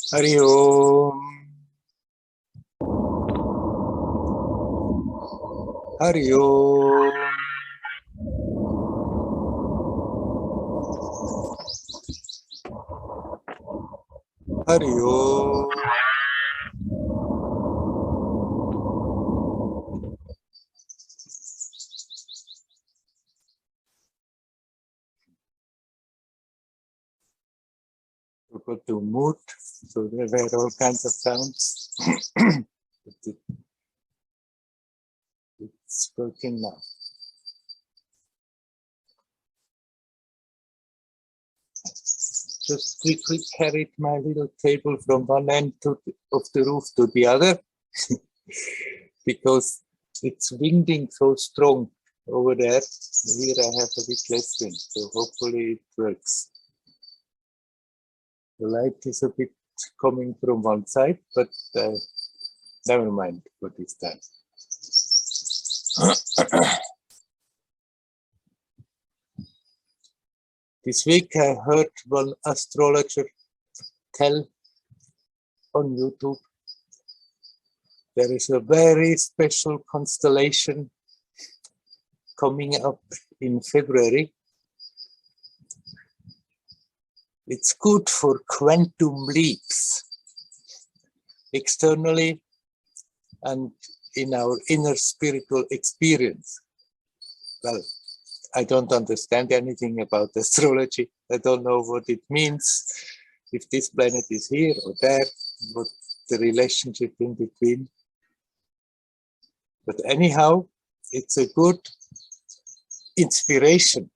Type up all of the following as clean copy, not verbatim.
Hari Om. Hari Om. Hari Om. We got to mute, so there were all kinds of sounds. It's working now. Just quickly carried my little table from one end of the roof to the other because it's winding so strong over there. Here I have a bit less wind, so hopefully it works. The light is a bit coming from one side, but never mind for this time. This week I heard one astrologer tell on YouTube there is a very special constellation coming up in February. It's good for quantum leaps externally and in our inner spiritual experience. Well, I don't understand anything about astrology. I don't know what it means, if this planet is here or there, what the relationship in between. But anyhow, it's a good inspiration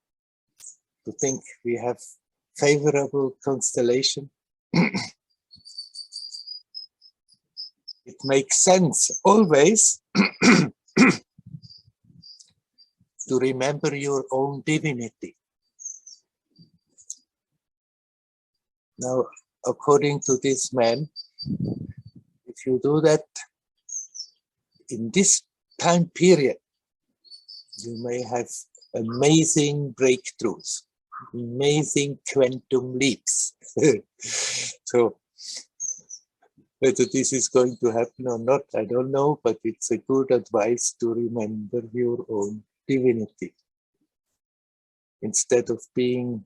to think we have favorable constellation. It makes sense always to remember your own divinity. Now, according to this man, if you do that in this time period, you may have amazing breakthroughs, amazing quantum leaps. So, whether this is going to happen or not, I don't know, but it's a good advice to remember your own divinity. Instead of being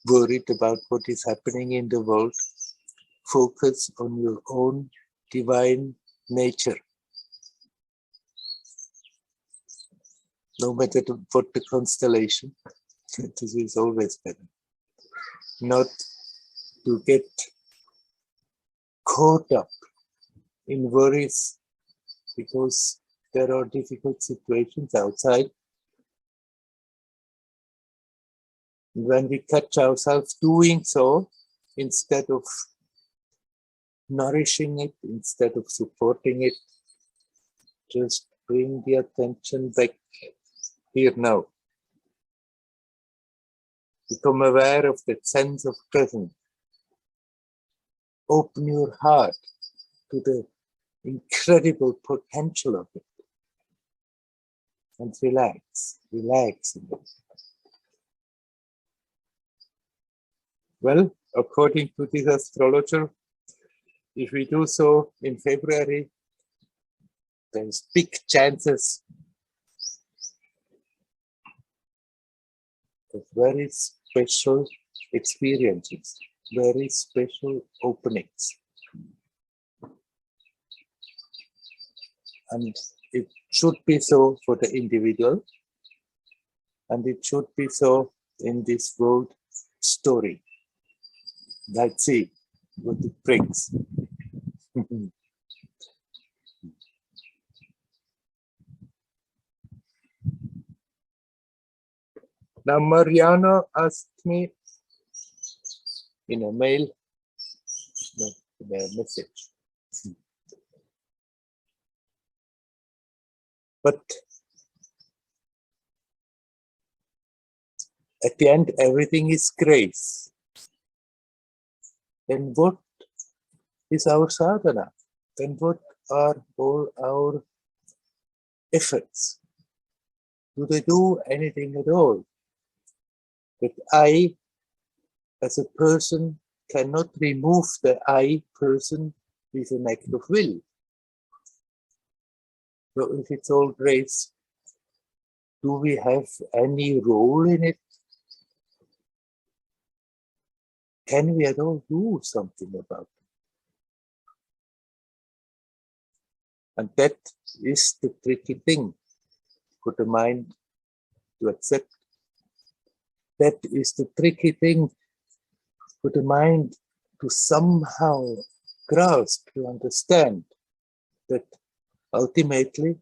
worried about what is happening in the world, focus on your own divine nature. No matter what the constellation, this is always better. Not to get caught up in worries because there are difficult situations outside. When we catch ourselves doing so, instead of nourishing it, instead of supporting it, just bring the attention back here now. Become aware of that sense of presence. Open your heart to the incredible potential of it. And relax, relax. Well, according to this astrologer, if we do so in February, there's big chances of very special experiences, very special openings. And it should be so for the individual, and it should be so in this world story. Let's see what it brings. Now Mariano asked me in a mail, the message. But at the end, everything is grace. Then what is our sadhana? Then what are all our efforts? Do they do anything at all? That I, as a person cannot remove the I person with an act of will. So if it's all grace, do we have any role in it? Can we at all do something about it? And that is the tricky thing for the mind to accept. That is the tricky thing for the mind to somehow grasp, to understand that ultimately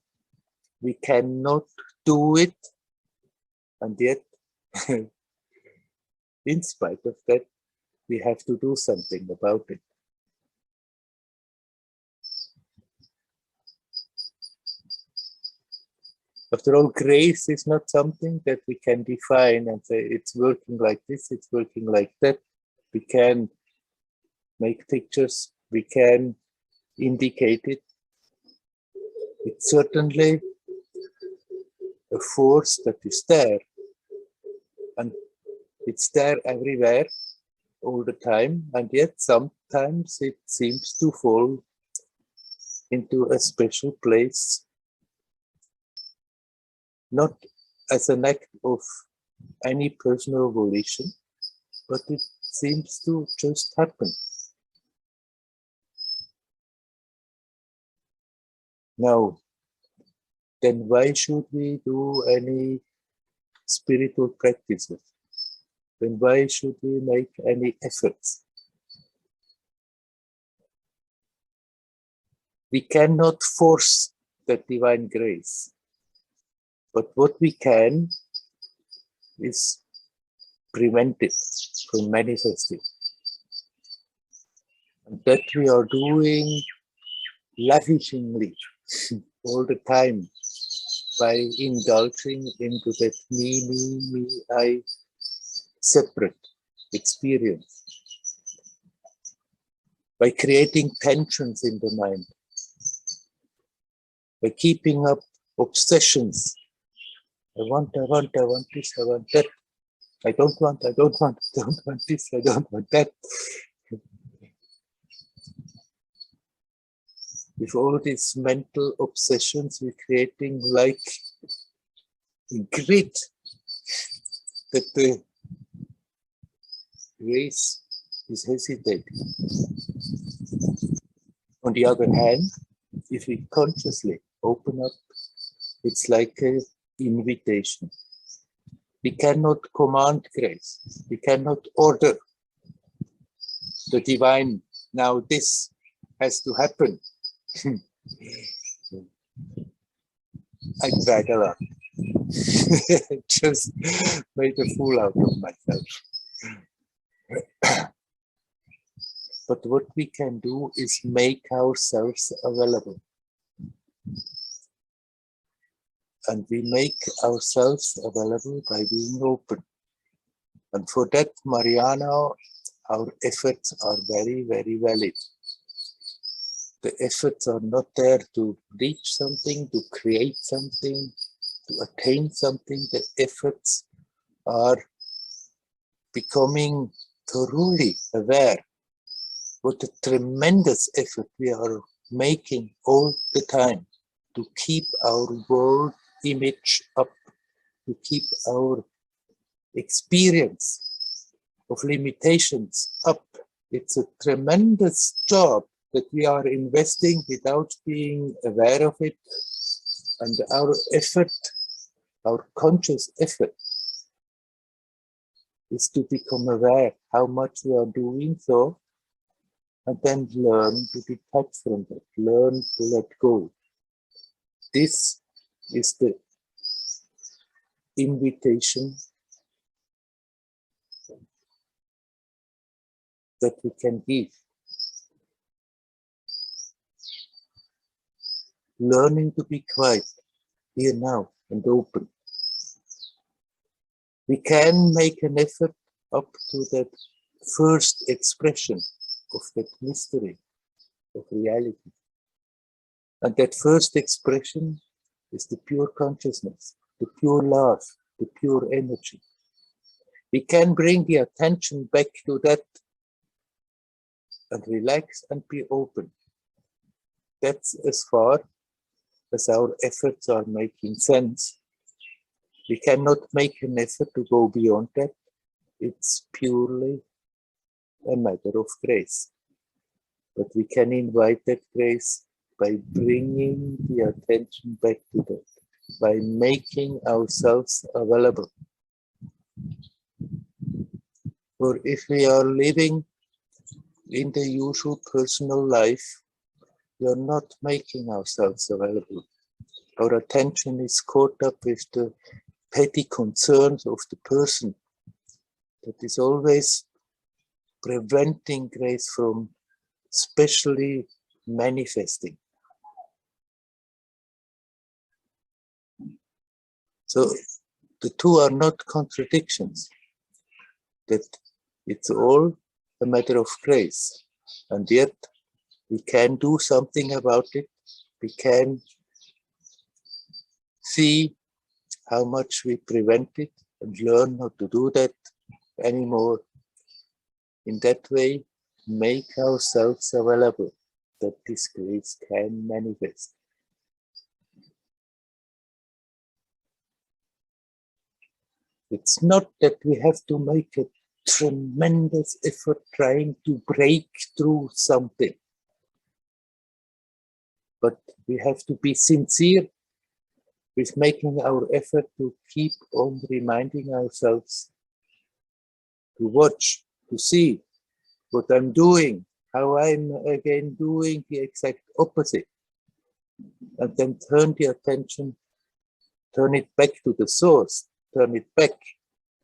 we cannot do it, and yet in spite of that we have to do something about it. After all, grace is not something that we can define and say it's working like this, it's working like that. We can make pictures, we can indicate it. It's certainly a force that is there, and it's there everywhere, all the time, and yet sometimes it seems to fall into a special place, not as an act of any personal volition, but it seems to just happen. Now, then why should we do any spiritual practices? Then why should we make any efforts? We cannot force that divine grace, but what we can is prevent it from manifesting. And that we are doing lavishingly all the time by indulging into that me, I separate experience, by creating tensions in the mind, by keeping up obsessions. I want this, I want that. I don't want this, I don't want that. With all these mental obsessions, we're creating like a grid that the grace is hesitating. On the other hand, if we consciously open up, it's like an invitation. We cannot command grace. We cannot order the divine, now this has to happen. I cried a lot. Just made a fool out of myself. But what we can do is make ourselves available. And we make ourselves available by being open. And for that, Mariana, our efforts are very, very valid. The efforts are not there to reach something, to create something, to attain something. The efforts are becoming thoroughly aware what a tremendous effort we are making all the time to keep our world image up, to keep our experience of limitations up. It's a tremendous job that we are investing without being aware of it. And our effort, our conscious effort, is to become aware how much we are doing so, and then learn to detach from that, learn to let go. This is the invitation that we can give. Learning to be quiet, here now, and open. We can make an effort up to that first expression of that mystery of reality. And that first expression is the pure consciousness, the pure love, the pure energy. We can bring the attention back to that and relax and be open. That's as far as our efforts are making sense. We cannot make an effort to go beyond that. It's purely a matter of grace. But we can invite that grace by bringing the attention back to that, by making ourselves available. For if we are living in the usual personal life, we are not making ourselves available. Our attention is caught up with the petty concerns of the person that is always preventing grace from specially manifesting. So the two are not contradictions, that it's all a matter of grace, and yet we can do something about it. We can see how much we prevent it and learn not to do that anymore. In that way, make ourselves available that this grace can manifest. It's not that we have to make a tremendous effort trying to break through something, but we have to be sincere with making our effort to keep on reminding ourselves to watch, to see what I'm doing, how I'm again doing the exact opposite, and then turn the attention, turn it back to the source, turn it back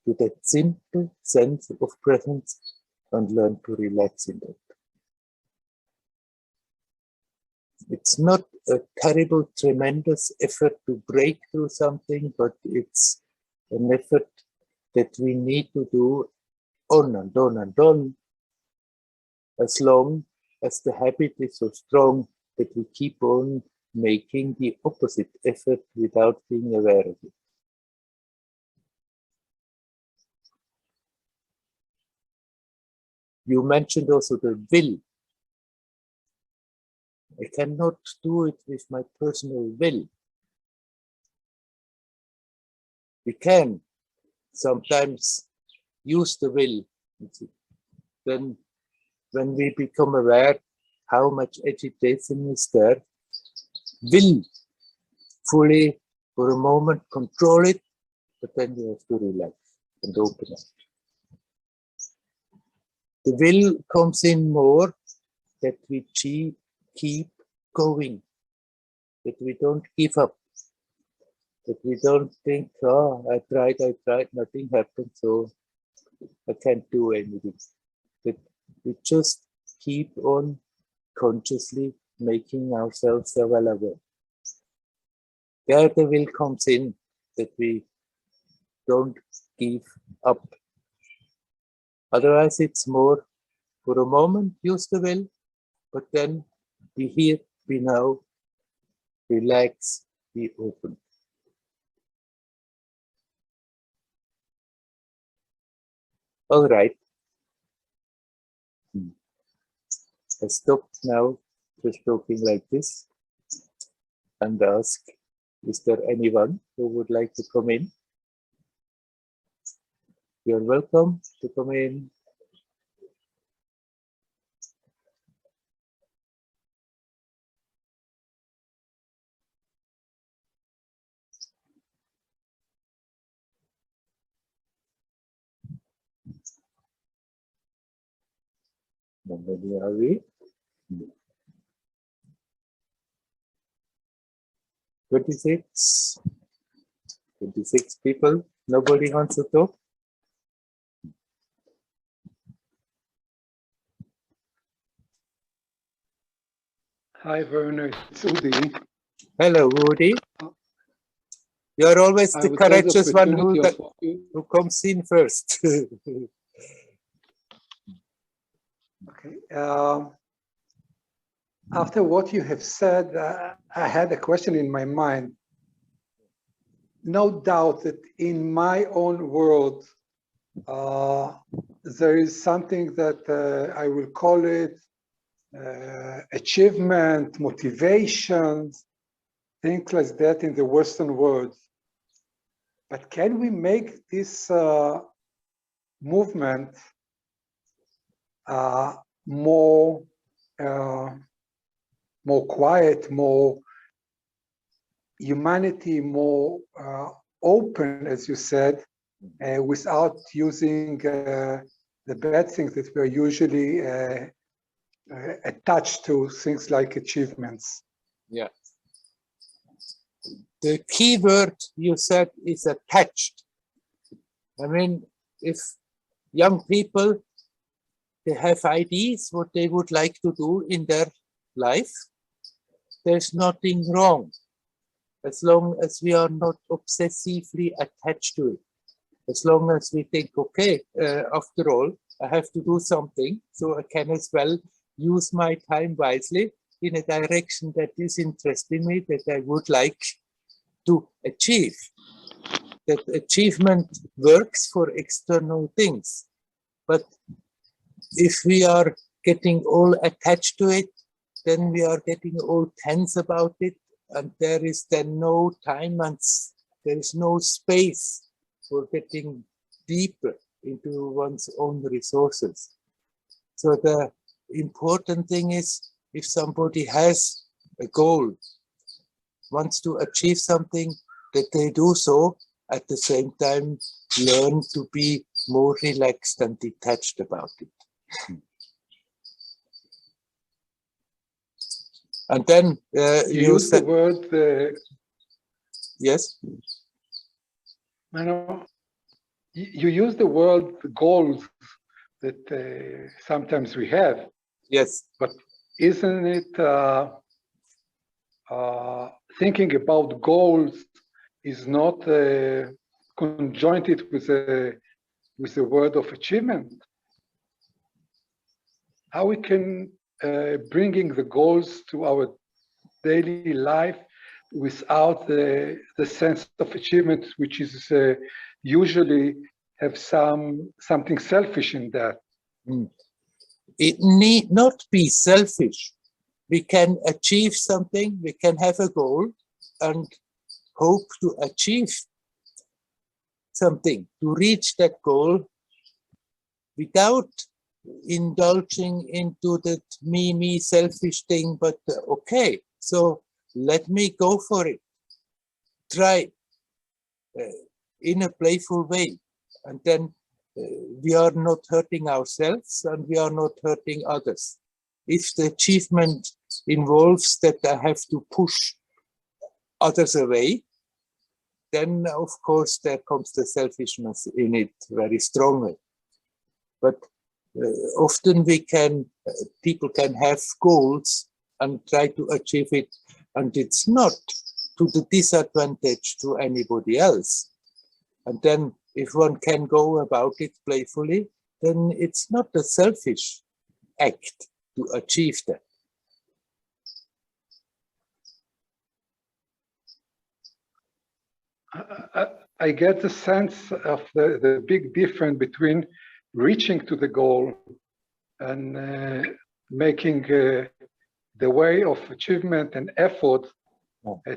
to that simple sense of presence and learn to relax in that. It's not a terrible, tremendous effort to break through something, but it's an effort that we need to do on and on and on, as long as the habit is so strong that we keep on making the opposite effort without being aware of it. You mentioned also the will. I cannot do it with my personal will. We can sometimes use the will. Then when we become aware how much agitation is there, will fully for a moment control it, but then we have to relax and open up. The will comes in more that we keep going, that we don't give up, that we don't think, oh, I tried, nothing happened, so I can't do anything. That we just keep on consciously making ourselves available. There the will comes in, that we don't give up. Otherwise, it's more for a moment, use the will, but then be here, be now, relax, be open. All right. I stop now just talking like this and ask, is there anyone who would like to come in? You're welcome to come in. Nobody, are we? 26 people. Nobody wants to talk? Hi, Werner. It's Udi. Hello, Woody. You are always the courageous one who comes in first. Okay. After what you have said, I had a question in my mind. No doubt that in my own world, there is something that I will call it achievement, motivation, things like that in the Western world. But can we make this movement more quiet, more humanity, more open, as you said, without using the bad things that we're usually attached to, things like achievements? Yeah. The key word you said is attached. I mean, if young people, they have ideas what they would like to do in their life, there's nothing wrong, as long as we are not obsessively attached to it. As long as we think, okay, after all, I have to do something, so I can as well use my time wisely in a direction that is interesting me, that I would like to achieve. That achievement works for external things. But if we are getting all attached to it, then we are getting all tense about it, and there is then no time and there is no space for getting deeper into one's own resources. So the important thing is, if somebody has a goal, wants to achieve something, that they do so, at the same time learn to be more relaxed and detached about it. And then you use the word yes. You use the word goals that sometimes we have. Yes. But isn't it thinking about goals is not conjoined with the word of achievement? How we can bringing the goals to our daily life without the sense of achievement, which is usually have something selfish in that. It need not be selfish. We can achieve something, we can have a goal and hope to achieve something, to reach that goal without indulging into that me selfish thing, but okay, so let me go for it. Try in a playful way, and then we are not hurting ourselves and we are not hurting others. If the achievement involves that I have to push others away, then of course there comes the selfishness in it very strongly. But often people can have goals and try to achieve it, and it's not to the disadvantage to anybody else. And then if one can go about it playfully, then it's not a selfish act to achieve that. I get the sense of the big difference between reaching to the goal and making the way of achievement and effort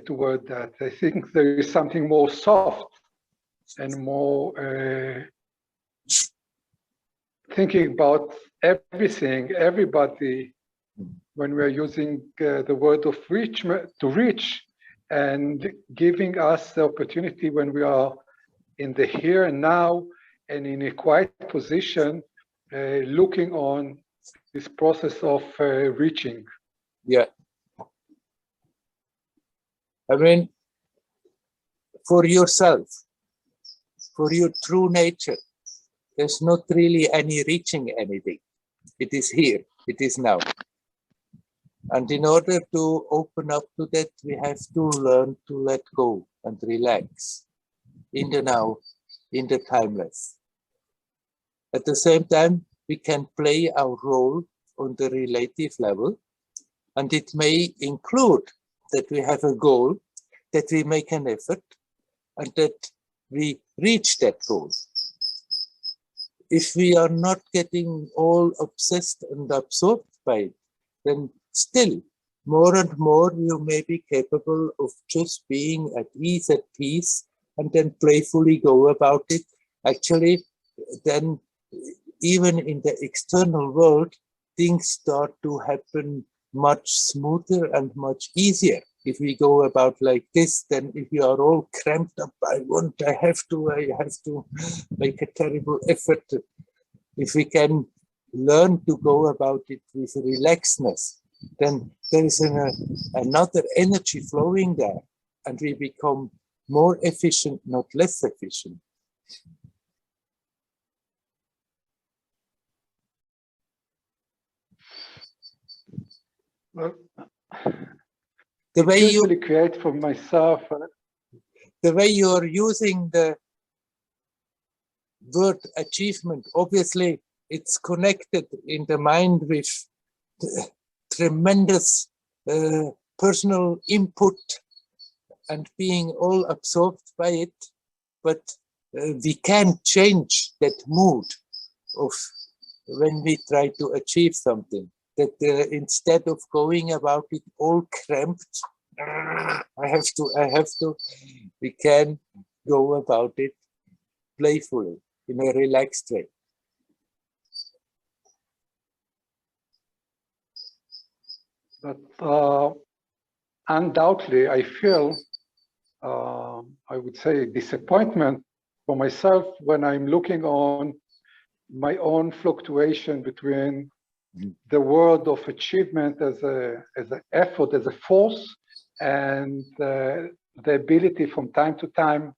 toward that. I think there is something more soft and more thinking about everything, everybody, when we're using the word of to reach, and giving us the opportunity when we are in the here and now and in a quiet position, looking on this process of reaching. Yeah. I mean, for yourself, for your true nature, there's not really any reaching anything. It is here, it is now. And in order to open up to that, we have to learn to let go and relax in the now, in the timeless. At the same time, we can play our role on the relative level, and it may include that we have a goal, that we make an effort, and that we reach that goal. If we are not getting all obsessed and absorbed by it, then still more and more you may be capable of just being at ease, at peace, and then playfully go about it. Actually, then even in the external world, things start to happen much smoother and much easier. If we go about like this, then if you are all cramped up, I have to make a terrible effort. If we can learn to go about it with relaxedness, then there is another energy flowing there, and we become more efficient, not less efficient. Well, the way you usually create for myself. The way you are using the word achievement, obviously it's connected in the mind with tremendous personal input and being all absorbed by it, but we can change that mood of when we try to achieve something, that instead of going about it all cramped, I have to, we can go about it playfully in a relaxed way. But undoubtedly, I feel, I would say, disappointment for myself when I'm looking on my own fluctuation between the world of achievement as an effort, as a force, and the ability from time to time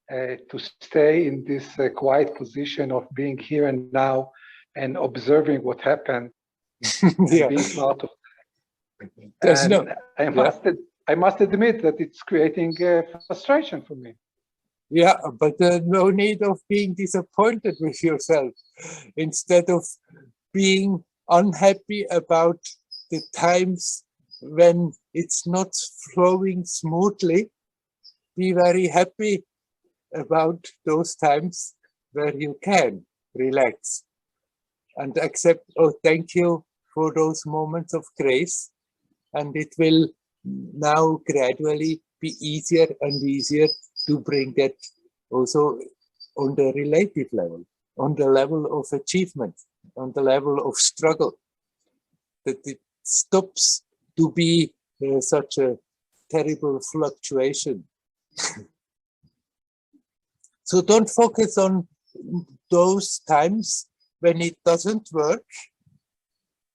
to stay in this quiet position of being here and now and observing what happened and being part of it. There's and no, I must admit that it's creating frustration for me. Yeah, but no need of being disappointed with yourself. Instead of being unhappy about the times when it's not flowing smoothly, be very happy about those times where you can relax and accept, oh, thank you for those moments of grace. And it will now gradually be easier and easier to bring that also on the relative level, on the level of achievement, on the level of struggle, that it stops to be such a terrible fluctuation. So don't focus on those times when it doesn't work.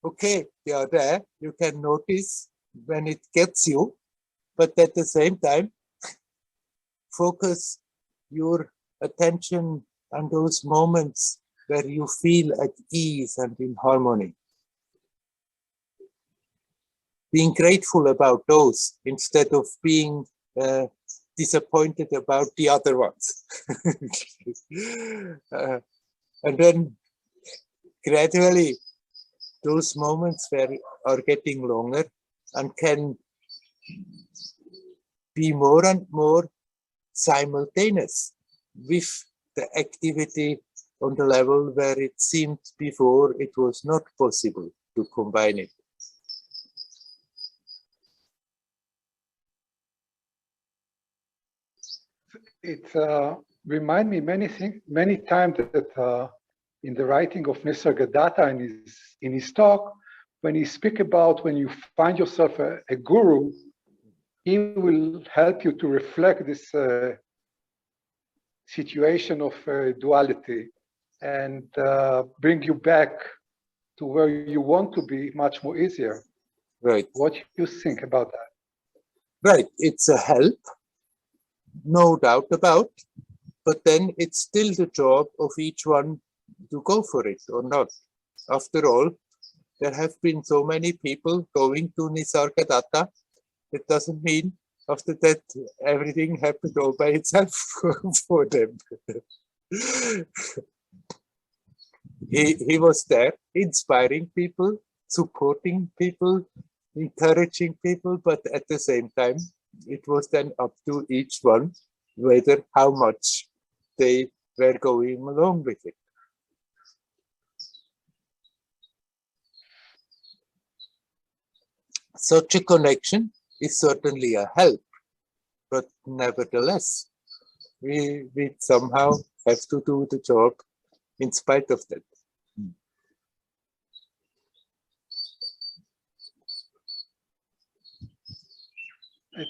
Okay, they are there. You can notice when it gets you, but at the same time, focus your attention on those moments where you feel at ease and in harmony. Being grateful about those instead of being disappointed about the other ones. And then gradually those moments are getting longer and can be more and more simultaneous with the activity on the level where it seemed before it was not possible to combine it. It reminds me many times that in the writing of Nisargadatta in his talk, when he speaks about when you find yourself a guru, he will help you to reflect this situation of duality and bring you back to where you want to be much more easier. Right. What do you think about that? Right. It's a help, no doubt about, but then it's still the job of each one to go for it or not. After all, there have been so many people going to Nisargadatta. It doesn't mean after that everything happened all by itself for them. He was there inspiring people, supporting people, encouraging people, but at the same time, it was then up to each one whether how much they were going along with it. Such a connection is certainly a help, but nevertheless, we somehow have to do the job in spite of that.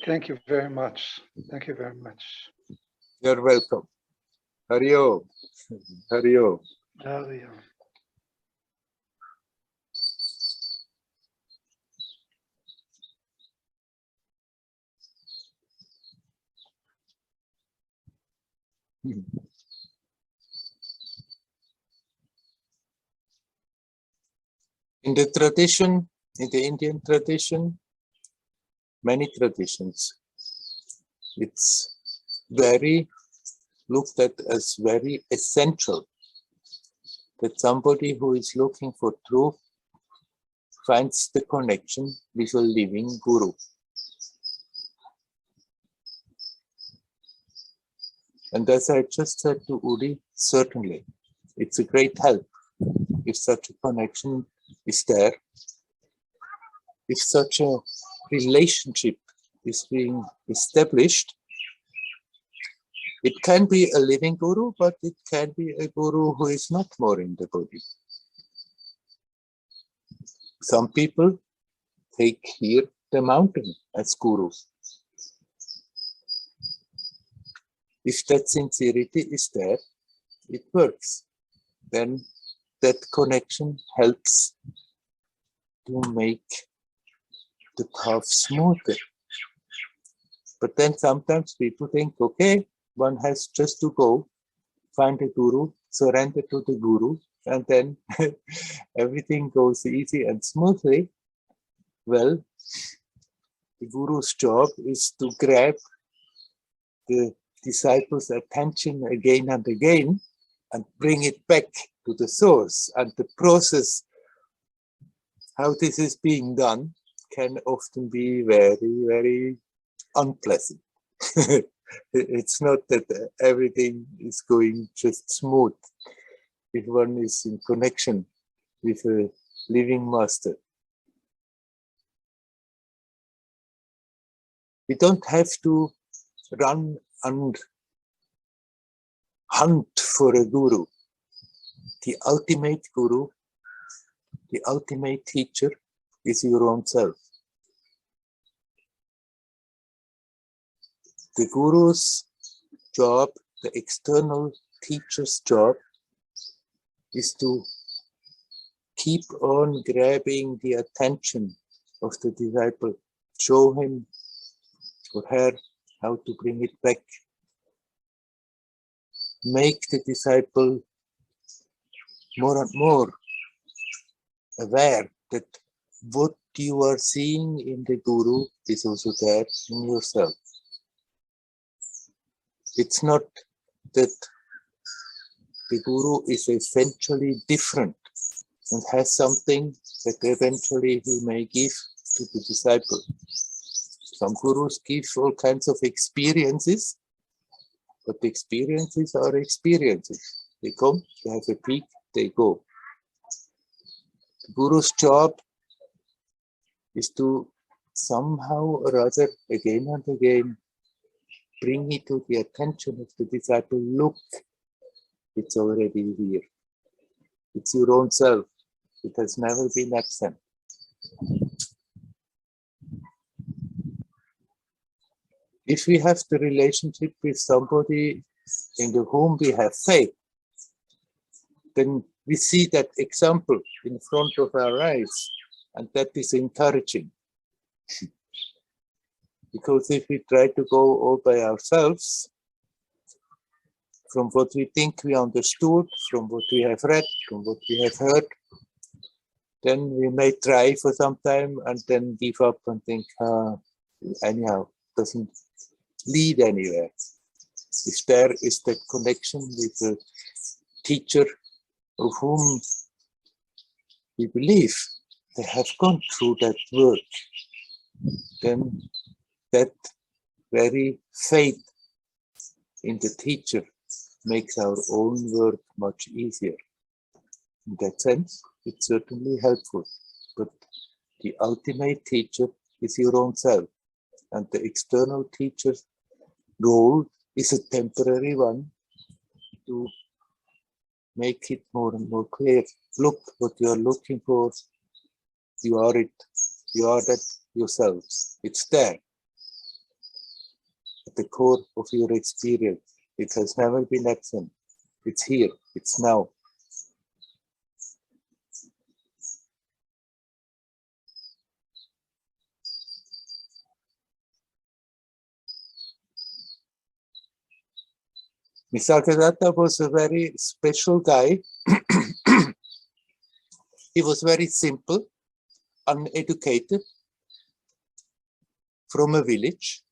Thank you very much. Thank you very much. You're welcome. Hari Om. Hari Om. Hari Om. In the tradition, in the Indian tradition, many traditions, it's very looked at as very essential that somebody who is looking for truth finds the connection with a living guru. And as I just said to Uri, certainly, it's a great help if such a connection is there, if such a relationship is being established. It can be a living guru, but it can be a guru who is not more in the body. Some people take here the mountain as guru. If that sincerity is there, it works. Then that connection helps to make the path smoother. But then sometimes people think, okay, one has just to go, find a guru, surrender to the guru, and then everything goes easy and smoothly. Well, the guru's job is to grab the disciples' attention again and again and bring it back to the source. And the process, how this is being done, can often be very, very unpleasant. It's not that everything is going just smooth if one is in connection with a living master. We don't have to run and hunt for a guru. The ultimate guru, the ultimate teacher is your own self. The guru's job, the external teacher's job, is to keep on grabbing the attention of the disciple, show him or her how to bring it back. Make the disciple more and more aware that what you are seeing in the guru is also there in yourself. It's not that the guru is essentially different and has something that eventually he may give to the disciple. Some gurus give all kinds of experiences, but the experiences are experiences. They come, they have a peak, they go. The guru's job is to somehow or other, again and again, bring it to the attention of the disciple. Look, it's already here. It's your own self. It has never been absent. If we have the relationship with somebody in whom we have faith, then we see that example in front of our eyes, and that is encouraging. Because if we try to go all by ourselves, from what we think we understood, from what we have read, from what we have heard, then we may try for some time and then give up and think, anyhow, doesn't lead anywhere. If there is that connection with a teacher of whom we believe they have gone through that work, then that very faith in the teacher makes our own work much easier. In that sense, it's certainly helpful. But the ultimate teacher is your own self. And the external teacher's role is a temporary one to make it more and more clear. Look what you are looking for. You are it. You are that yourself. It's there. At the core of your experience. It has never been absent. It's here. It's now. Nisargadatta was a very special guy. He was very simple, uneducated, from a village,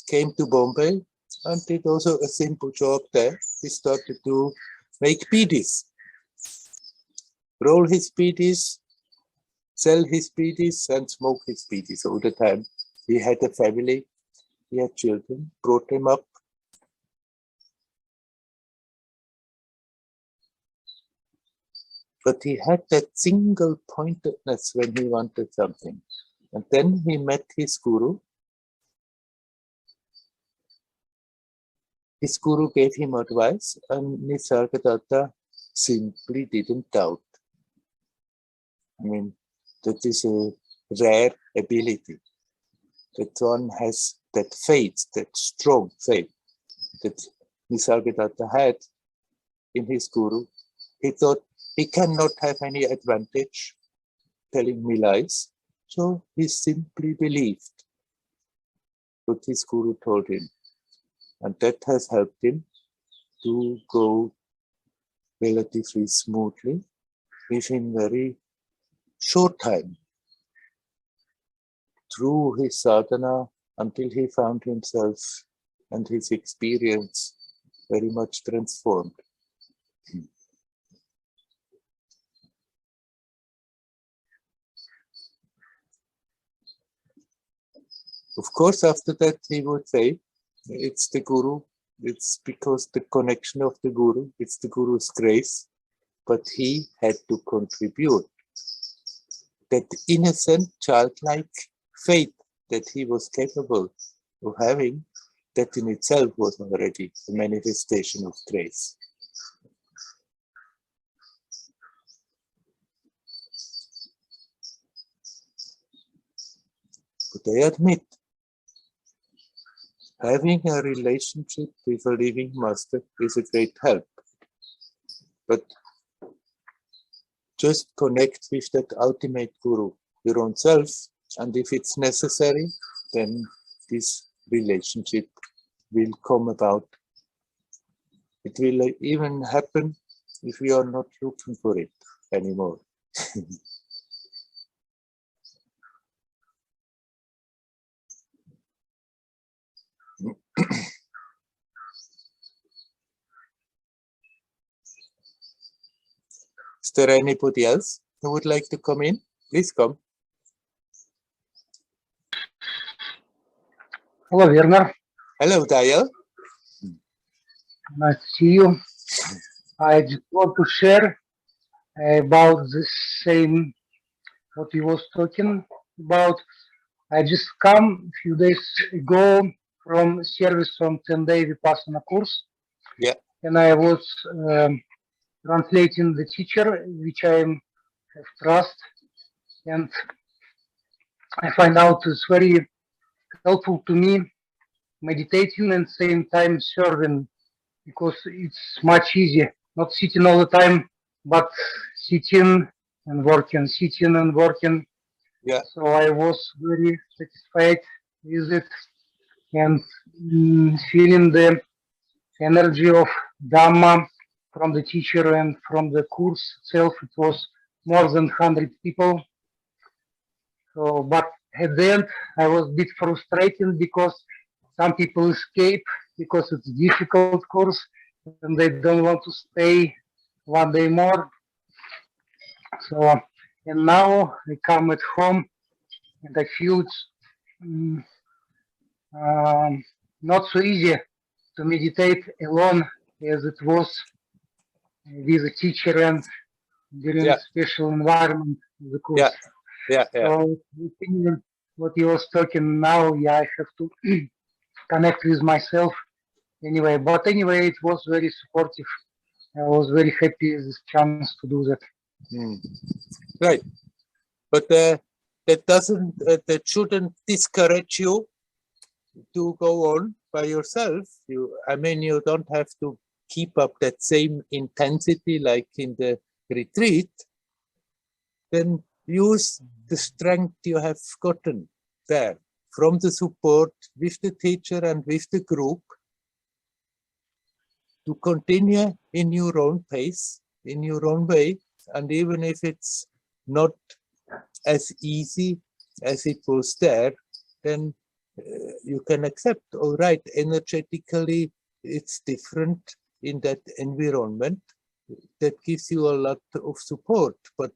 came to Bombay and did also a simple job there. He started to make bidis, roll his bidis, sell his bidis and smoke his bidis all the time. He had a family, he had children, brought them up. But he had that single pointedness when he wanted something. And then he met his guru. His guru gave him advice, and Nisargadatta simply didn't doubt. I mean, that is a rare ability. That one has that faith, that strong faith that Nisargadatta had in his guru. He thought, he cannot have any advantage telling me lies, so he simply believed what his guru told him. And that has helped him to go relatively smoothly within very short time through his sadhana until he found himself and his experience very much transformed. Of course, after that, he would say, it's the guru, it's because the connection of the guru, it's the guru's grace, but he had to contribute. That innocent, childlike faith that he was capable of having, that in itself was already a manifestation of grace. But I admit, having a relationship with a living master is a great help. But just connect with that ultimate guru, your own self, and if it's necessary, then this relationship will come about. It will even happen if we are not looking for it anymore. Is there anybody else who would like to come in? Please come. Hello, Werner. Hello, Dayal. Nice to see you. I just want to share about the same what he was talking about. I just come a few days ago from service on 10-day Vipassana course. Yeah. And I was translating the teacher, which I have trust. And I find out it's very helpful to me meditating and same time serving, because it's much easier, not sitting all the time, but sitting and working, sitting and working. Yeah. So I was very satisfied with it and feeling the energy of Dhamma from the teacher and from the course itself. It was more than 100 people. So, but at the end, I was a bit frustrated because some people escape because it's a difficult course and they don't want to stay one day more. So, and now I come at home and I feel it's not so easy to meditate alone as it was with a teacher and during a special environment of the course. Yeah. So what he was talking now, yeah, I have to connect with myself anyway. But anyway, it was very supportive. I was very happy with this chance to do that. Right. But that shouldn't discourage you to go on by yourself. I mean, you don't have to keep up that same intensity like in the retreat. Then use the strength you have gotten there from the support with the teacher and with the group to continue in your own pace, in your own way. And even if it's not as easy as it was there, then you can accept, all right, energetically, it's different in that environment. That gives you a lot of support. But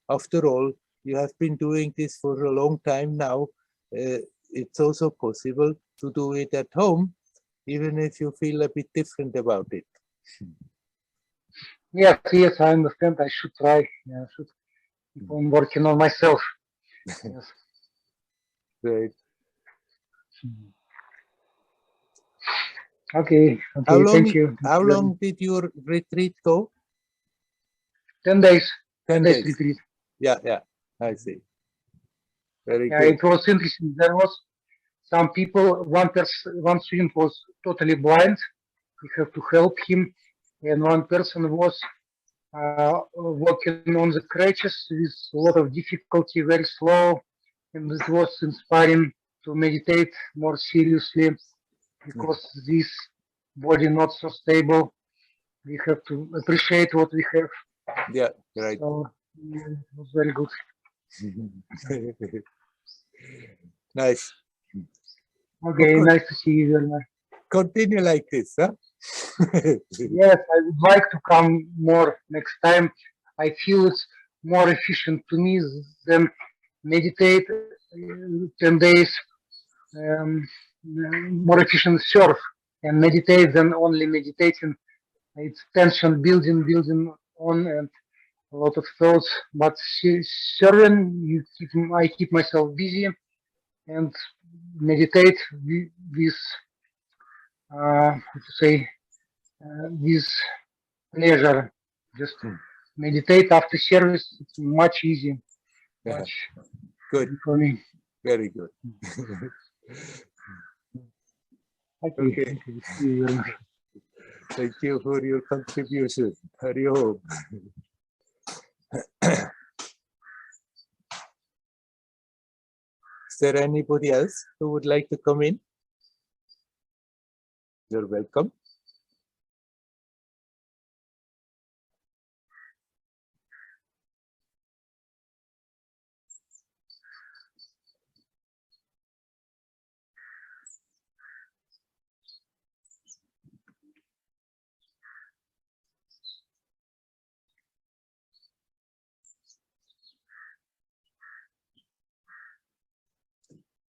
after all, you have been doing this for a long time now. It's also possible to do it at home, even if you feel a bit different about it. Yes, I understand. I should try. Yeah, I should keep on working on myself. Yes. Great. Okay, thank you. How long did your retreat go? 10 days. 10 days days. retreat. Yeah, I see. Very Yeah, good. it was interesting. There was some people, one student was totally blind. We have to help him. And one person was walking on the crutches with a lot of difficulty, very slow. And it was inspiring to meditate more seriously because this body not so stable. We have to appreciate what we have. Yeah, right. So it was very good. Nice. Okay, nice to see you, Werner. Continue like this, huh? Yes, I would like to come more next time. I feel it's more efficient to me than meditate 10 days, more efficient surf and meditate than only meditating. It's tension building on and a lot of thoughts. But surfing, I keep myself busy and meditate with with pleasure. Just meditate after service. It's much easier. Much good for me. Very good. Okay. Thank you for your contribution. Hari Om. Is there anybody else who would like to come in? You're welcome.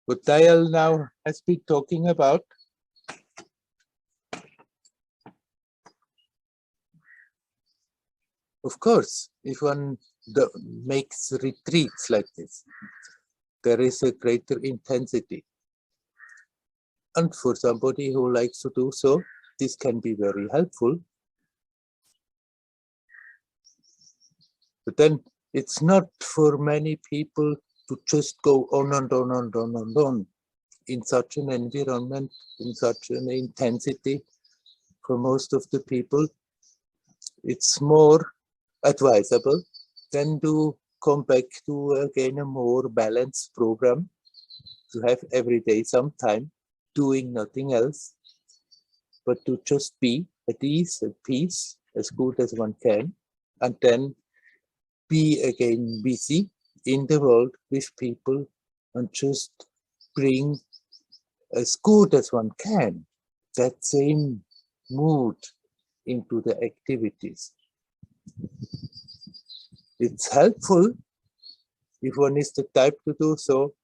What Dayal now has been talking about, of course, if one makes retreats like this, there is a greater intensity. And for somebody who likes to do so, this can be very helpful. But then it's not for many people to just go on and on and on and on in such an environment, in such an intensity. For most of the people, it's more advisable than to come back to again a more balanced program, to have every day some time doing nothing else, but to just be at ease, at peace, as good as one can, and then be again busy in the world with people and just bring as good as one can that same mood into the activities. It's helpful if one is the type to do so.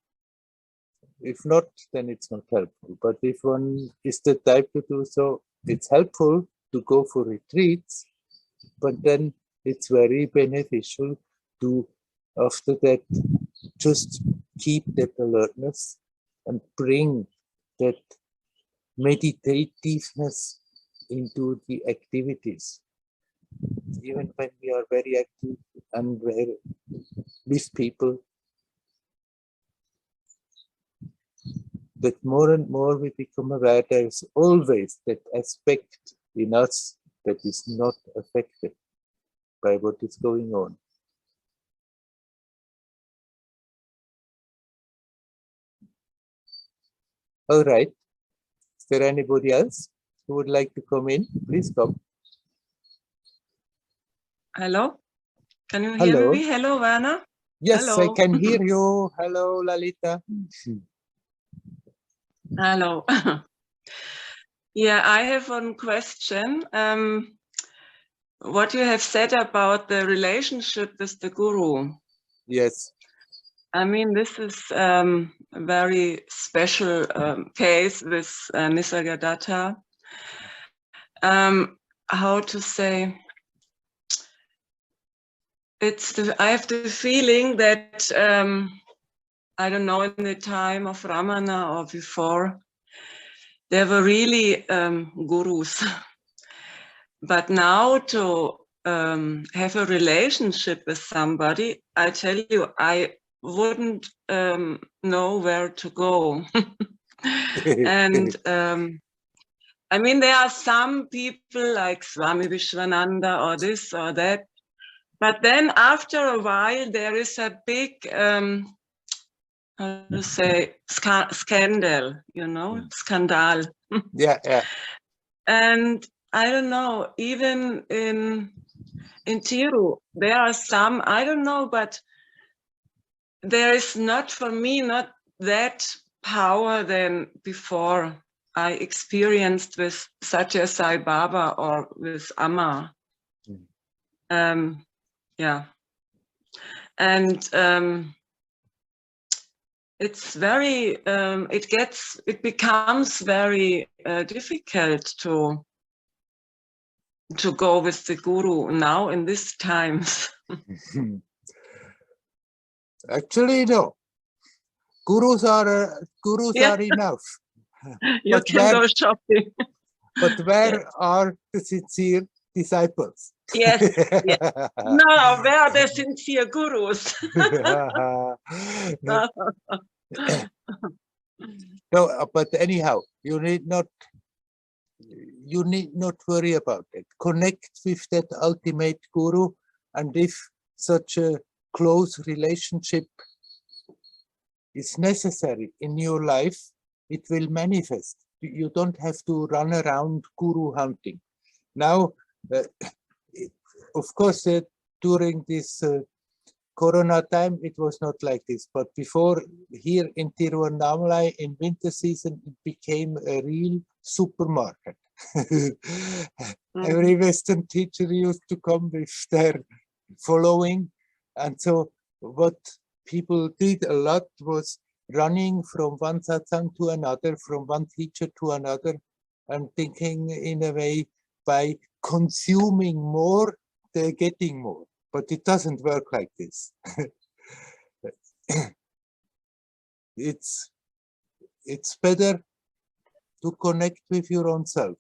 If not, then it's not helpful. But if one is the type to do so, it's helpful to go for retreats, but then it's very beneficial to, after that, just keep that alertness and bring that meditativeness into the activities. Even when we are very active and very with people, that more and more we become aware there's always that aspect in us that is not affected by what is going on. All right. Is there anybody else who would like to come in? Please come. Hello? Can you hear me? Hello, Werner? Yes, Hello. I can hear you. Hello, Lalita. Hello. Yeah, I have one question. What you have said about the relationship with the guru. Yes. I mean, this is a very special case with Nisargadatta. How to say? I have the feeling that, I don't know, in the time of Ramana or before, there were really gurus. But now to have a relationship with somebody, I tell you, I wouldn't know where to go. And I mean, there are some people like Swami Vishwananda or this or that. But then after a while, there is a big, how to say, scandal, you know, scandal. Yeah, yeah. And I don't know, even in Tiru, there are some, I don't know, but there is not, for me, not that power than before I experienced with Satya Sai Baba or with Amma. Yeah. And it's very, it becomes very difficult to go with the guru now in these times. Actually, no. Gurus are enough. You can go shopping. But where are the sincere disciples? Yes, yes. No, where are the sincere gurus? No, but anyhow, you need not worry about it. Connect with that ultimate guru, and if such a close relationship is necessary in your life, it will manifest. You don't have to run around guru hunting. Now, of course, during this Corona time, it was not like this. But before, here in Tiruvannamalai, in winter season, it became a real supermarket. Every Western teacher used to come with their following. And so what people did a lot was running from one satsang to another, from one teacher to another, and thinking in a way by consuming more, they're getting more. But it doesn't work like this. It's better to connect with your own self.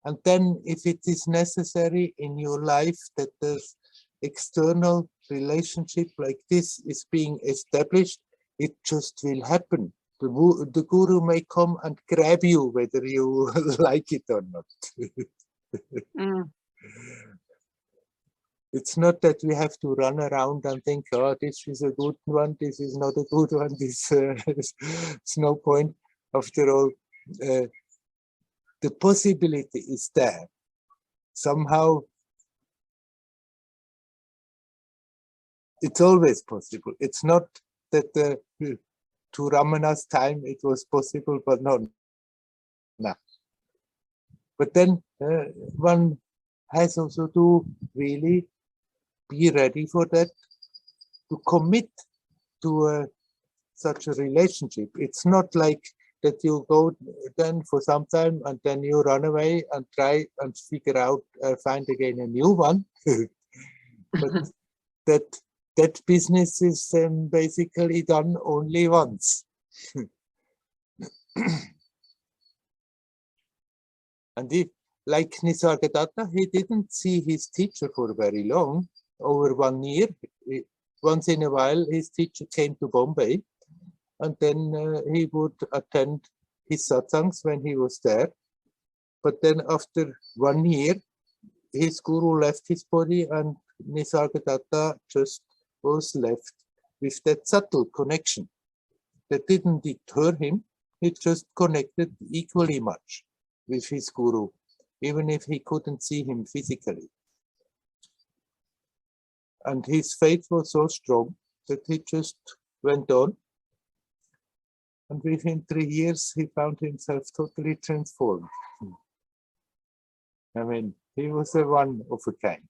And then if it is necessary in your life that there's external relationship like this is being established, it just will happen. The guru may come and grab you whether you like it or not. It's not that we have to run around and think, oh, this is a good one, this is not a good one, this it's no point. After all, the possibility is there. Somehow, it's always possible. It's not that to Ramana's time it was possible, but no. But then one has also to really be ready for that, to commit to such a relationship. It's not like that you go then for some time and then you run away and try and figure out, find again a new one. But that that business is basically done only once. And if, like Nisargadatta, he didn't see his teacher for very long, over 1 year. Once in a while, his teacher came to Bombay, and then he would attend his satsangs when he was there. But then after 1 year, his guru left his body, and Nisargadatta just was left with that subtle connection that didn't deter him. He just connected equally much with his guru, even if he couldn't see him physically. And his faith was so strong that he just went on. And within 3 years, he found himself totally transformed. I mean, he was a one of a kind.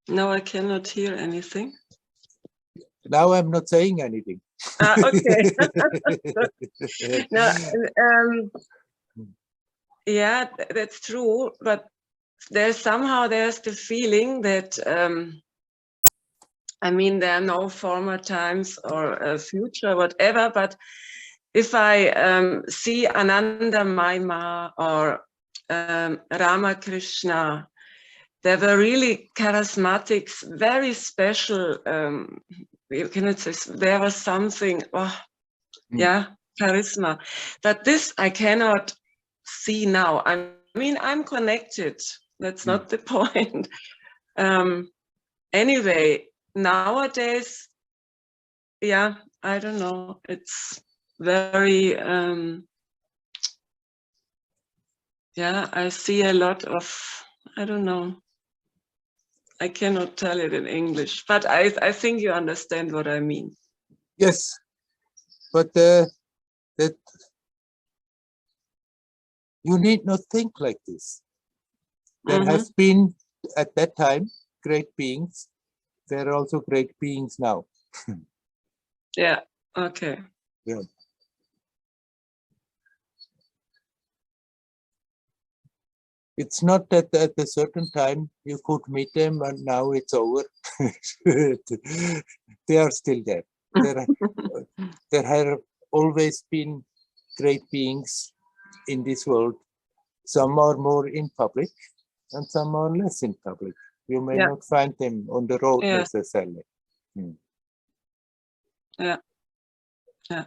No, I cannot hear anything. Now I'm not saying anything. Okay. No, yeah, that's true. But there's the feeling that, I mean, there are no former times or future, whatever. But if I see Ananda Maima or Ramakrishna, they were really charismatics, very special. You cannot say there was something, yeah, charisma. But this I cannot see now. I mean, I'm connected. That's not the point. Anyway, nowadays, yeah, I don't know. It's very, yeah, I see a lot of, I don't know. I cannot tell it in English, but I think you understand what I mean. Yes, but that you need not think like this. There have been, at that time, great beings. There are also great beings now. Yeah, okay. Yeah. It's not that at a certain time you could meet them and now it's over. They are still there. There have always been great beings in this world. Some are more in public and some are less in public. You may not find them on the road necessarily. Yeah. Yeah.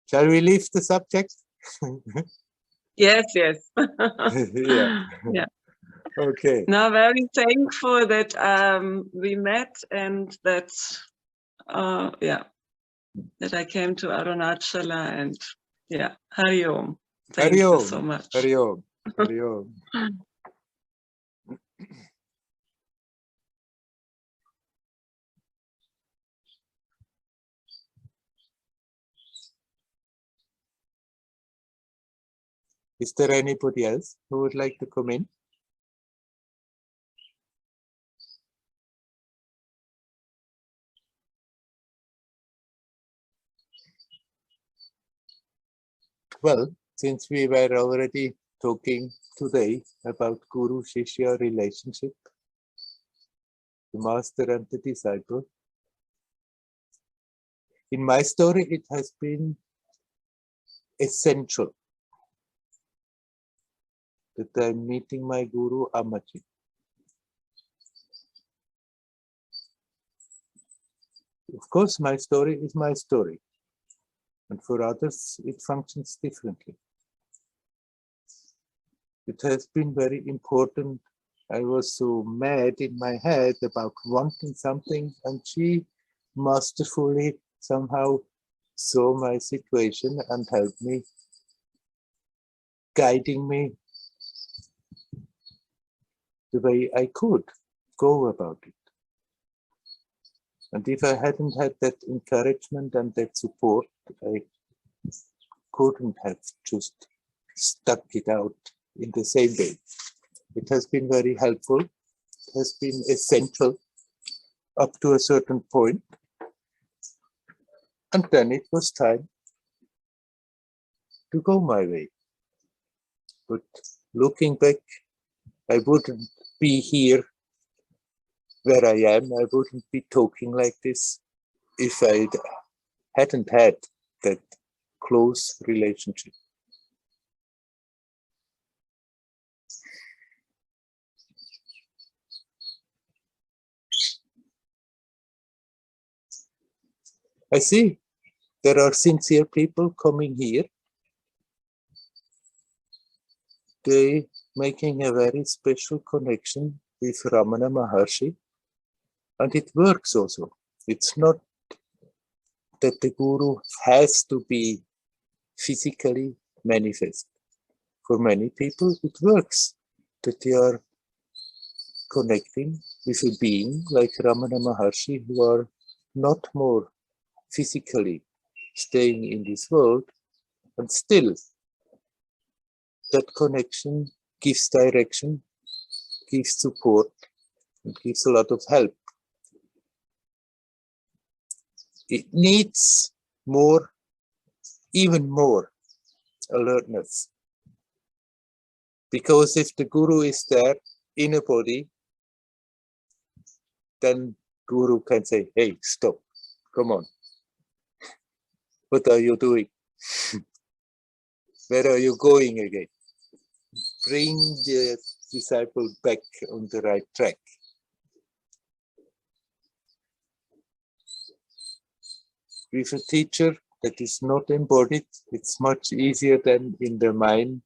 Shall we leave the subject? Yes, yes. Yeah. Yeah. Okay. Now, very thankful that we met and that, yeah, that I came to Arunachala and yeah, Hari Om. Thank you so much. Hari Om. Hari Om. Is there anybody else who would like to come in? Well, since we were already talking today about Guru-Shishya relationship, the master and the disciple, in my story, it has been essential that I'm meeting my Guru Amaji. Of course, my story is my story, and for others, it functions differently. It has been very important. I was so mad in my head about wanting something, and she masterfully somehow saw my situation and helped me, guiding me the way I could go about it. And if I hadn't had that encouragement and that support, I couldn't have just stuck it out in the same way. It has been very helpful. It has been essential up to a certain point. And then it was time to go my way. But looking back, I wouldn't be here where I am. I wouldn't be talking like this if I hadn't had that close relationship. I see there are sincere people coming here. They making a very special connection with Ramana Maharshi, and it works also. It's not that the Guru has to be physically manifest. For many people, it works that they are connecting with a being like Ramana Maharshi, who are not more physically staying in this world, and still that connection gives direction, gives support, and gives a lot of help. It needs more, even more alertness. Because if the Guru is there in a body, then Guru can say, hey, stop, come on. What are you doing? Where are you going again? Bring the disciple back on the right track. With a teacher that is not embodied, it's much easier than in the mind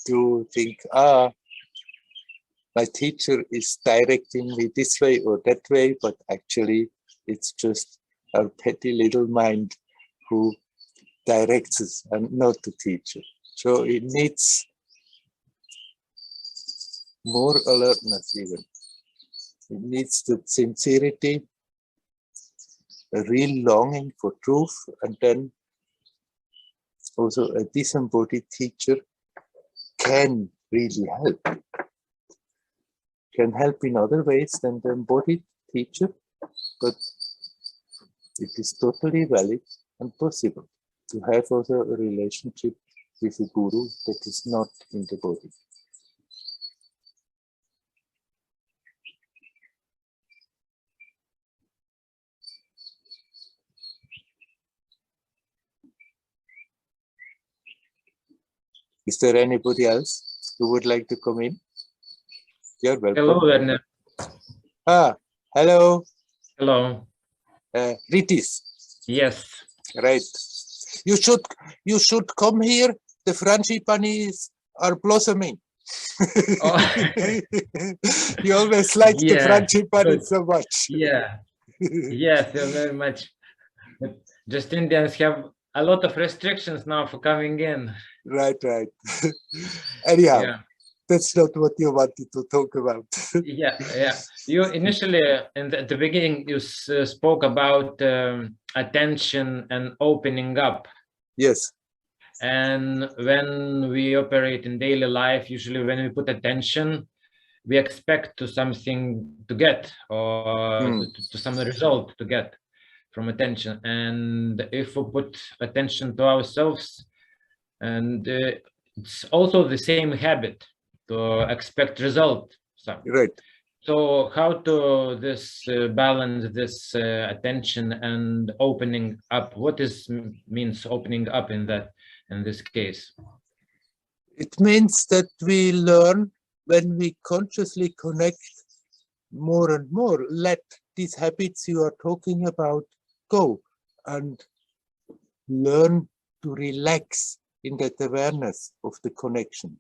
to think, my teacher is directing me this way or that way, but actually it's just our petty little mind who directs us and not the teacher. So it needs more alertness even. It needs the sincerity, a real longing for truth, and then also a disembodied teacher can really help. Can help in other ways than the embodied teacher, but it is totally valid and possible to have also a relationship with a guru that is not in the body. Is there anybody else who would like to come in? You're welcome. Hello, Werner. Hello. Hello. Ritis. Yes. Right. You should come here. The frangipanis are blossoming. Oh. You always like the Yeah, frangipanis so much. Yeah. Yes, very much. But just Indians have a lot of restrictions now for coming in. Right. Anyhow, Yeah. that's not what you wanted to talk about. Yeah. You initially, at the beginning, you spoke about attention and opening up. Yes. And when we operate in daily life, usually when we put attention, we expect to something to get, or to some result to get from attention. And if we put attention to ourselves, and it's also the same habit to expect result. Right. So how to this balance this attention and opening up? What means opening up in this case? It means that we learn when we consciously connect more and more, let these habits you are talking about go, and learn to relax in that awareness of the connection,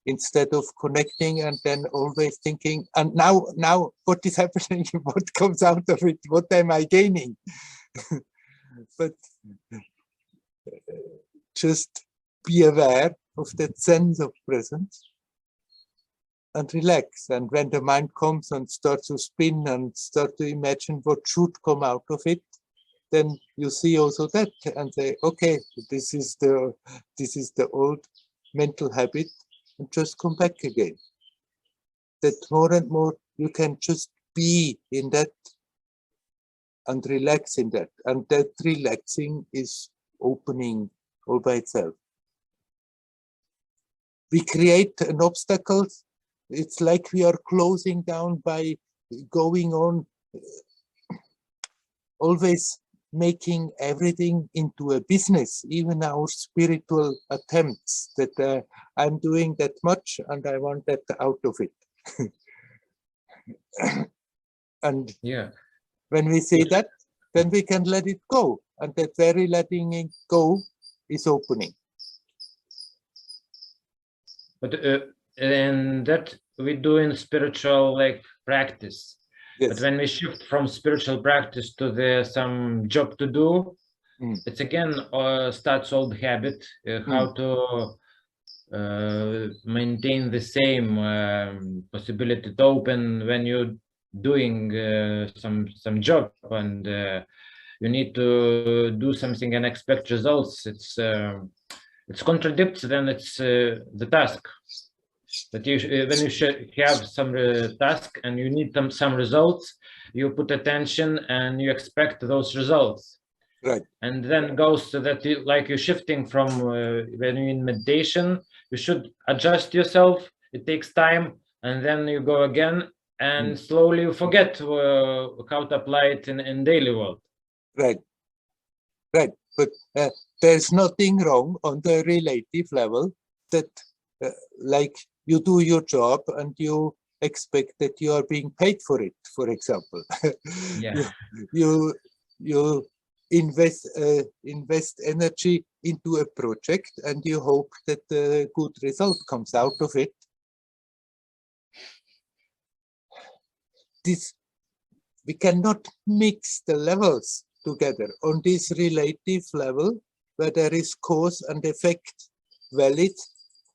instead of connecting and then always thinking, and now what is happening, what comes out of it, what am I gaining? But just be aware of that sense of presence and relax. And when the mind comes and starts to spin and start to imagine what should come out of it, then you see also that and say, okay, this is the old mental habit, and just come back again. That more and more you can just be in that and relax in that. And that relaxing is opening all by itself. We create an obstacle. It's like we are closing down by going on, always making everything into a business, even our spiritual attempts that I'm doing that much and I want that out of it. And yeah, when we say that, then we can let it go. And that very letting it go is opening. but and that we do in spiritual like practice. Yes. But when we shift from spiritual practice to the some job to do, it's again starts old habit, how to maintain the same possibility to open when you're doing some job and you need to do something and expect results. It's contradicts then it's the task. But you when you have some task and you need some results, you put attention and you expect those results. Right. And then goes to that, like you're shifting from when you're in meditation, you should adjust yourself. It takes time, and then you go again, and slowly you forget how to apply it in daily world. Right. Right. But there's nothing wrong on the relative level that like you do your job and you expect that you are being paid for it, for example. Yeah. you invest energy into a project and you hope that a good result comes out of it. We cannot mix the levels together. On this relative level, where there is cause and effect valid,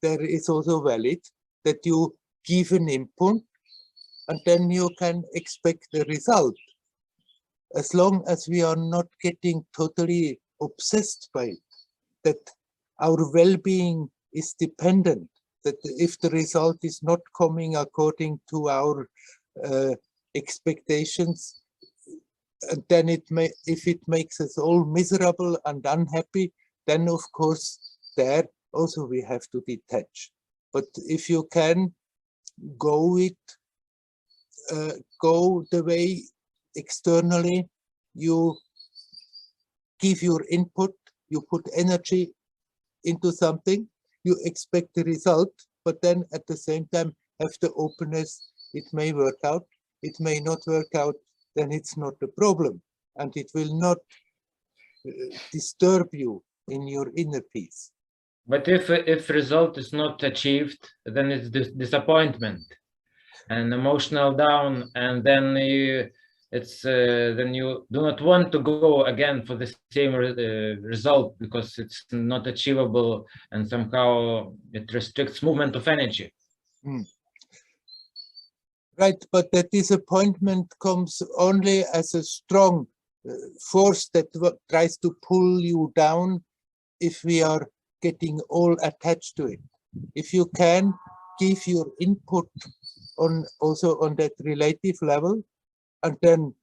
there is also valid that you give an input and then you can expect the result. As long as we are not getting totally obsessed by it, that our well-being is dependent, that if the result is not coming according to our expectations, and then if it makes us all miserable and unhappy, then of course there also we have to detach. But if you can go the way externally, you give your input, you put energy into something, you expect the result, but then at the same time have the openness. It may work out, it may not work out, then it's not a problem, and it will not disturb you in your inner peace. But if result is not achieved, then it's disappointment and emotional down, and then then you do not want to go again for the same result because it's not achievable, and somehow it restricts movement of energy. Right, but that disappointment comes only as a strong force that tries to pull you down if we are getting all attached to it. If you can give your input also on that relative level and then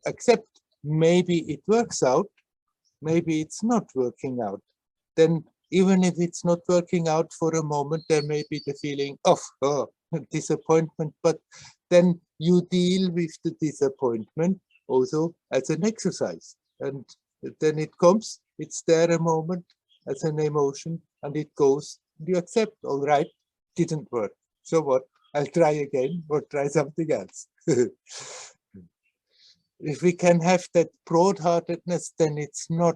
accept maybe it works out, maybe it's not working out, then even if it's not working out for a moment, there may be the feeling of disappointment, but then you deal with the disappointment also as an exercise, and then it comes, it's there a moment as an emotion, and it goes, you accept, all right, didn't work, so what, I'll try again or try something else. If we can have that broad-heartedness, then it's not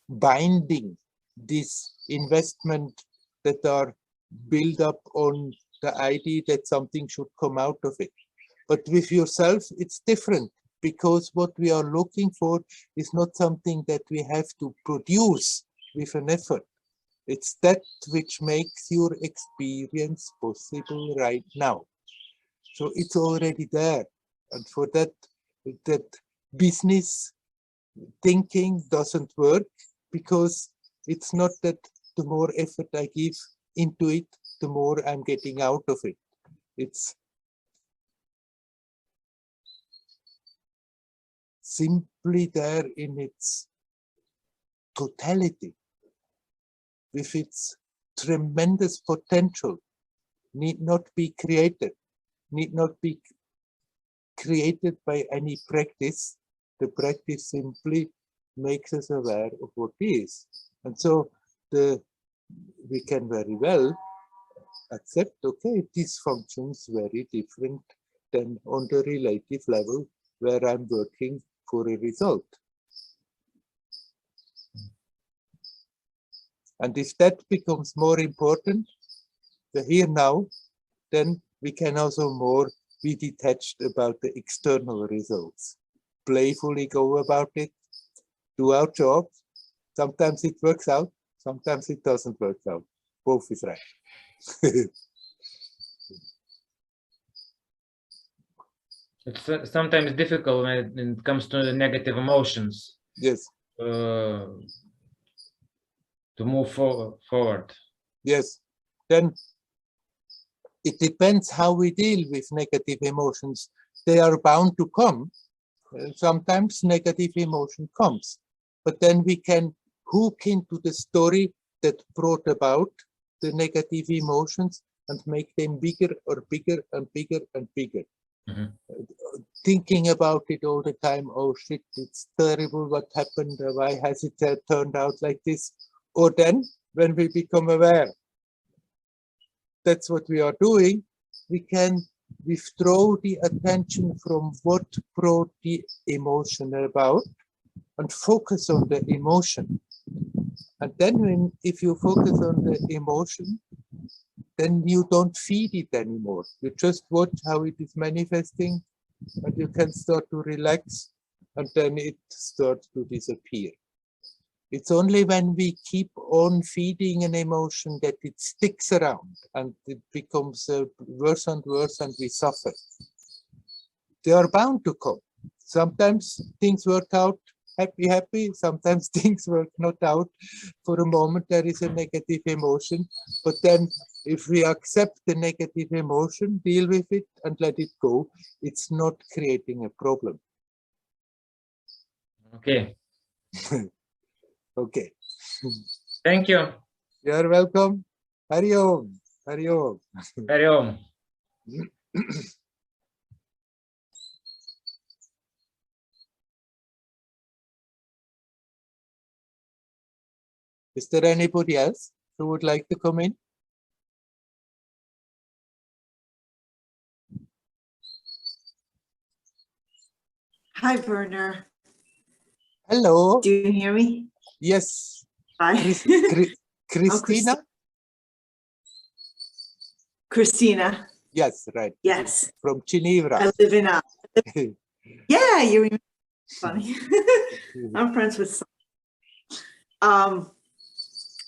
binding this investment that are built up on the idea that something should come out of it. But with yourself, it's different, because what we are looking for is not something that we have to produce with an effort. It's that which makes your experience possible right now. So it's already there. And for that business thinking doesn't work, because it's not that the more effort I give into it, the more I'm getting out of it. It's simply there in its totality, with its tremendous potential, need not be created, need not be created by any practice. The practice simply makes us aware of what is. And so we can very well accept, okay, this functions very different than on the relative level where I'm working for a result. And if that becomes more important, the here now, then we can also more be detached about the external results. Playfully go about it, do our job. Sometimes it works out, sometimes it doesn't work out. Both is right. It's sometimes difficult when it comes to the negative emotions. Yes. To move forward. Yes. Then it depends how we deal with negative emotions. They are bound to come. Sometimes negative emotion comes, but then we can hook into the story that brought about the negative emotions and make them bigger or bigger and bigger and bigger. Mm-hmm. Thinking about it all the time, oh shit, it's terrible what happened, why has it turned out like this? Or then when we become aware that's what we are doing, we can withdraw the attention from what brought the emotion about and focus on the emotion. And then if you focus on the emotion, then you don't feed it anymore. You just watch how it is manifesting and you can start to relax and then it starts to disappear. It's only when we keep on feeding an emotion that it sticks around and it becomes worse and worse and we suffer. They are bound to come. Sometimes things work out happy, sometimes things work not out. For a moment there is a negative emotion, but then if we accept the negative emotion, deal with it and let it go, it's not creating a problem. Okay. Okay. Thank you. You're welcome. Hari Om. Hari Om. Hari Om. Is there anybody else who would like to come in? Hi, Werner. Hello. Do you hear me? Yes. Hi. Christina? Oh, Christina. Yes, right. Yes. From Geneva. I live in yeah, you remember. Funny. I'm friends with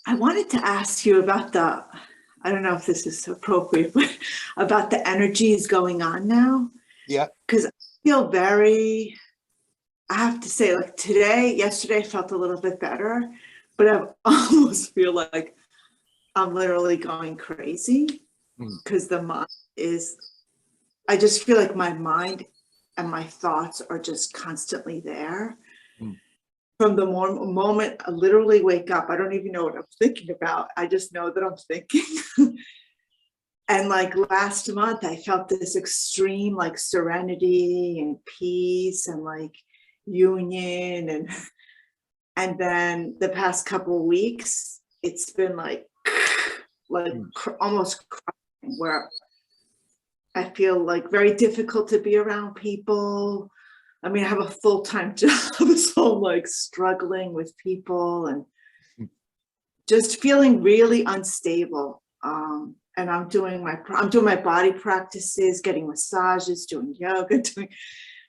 I wanted to ask you about I don't know if this is appropriate, but about the energies going on now. Yeah. Because I feel I have to say, like yesterday I felt a little bit better, but I almost feel like I'm literally going crazy because the mind I just feel like my mind and my thoughts are just constantly there. From the moment I literally wake up, I don't even know what I'm thinking about. I just know that I'm thinking. And like last month, I felt this extreme like serenity and peace and like union. And then the past couple of weeks, it's been like almost crying, where I feel like very difficult to be around people. I mean, I have a full-time job, so I'm like struggling with people and just feeling really unstable. And I'm doing my body practices, getting massages, doing yoga,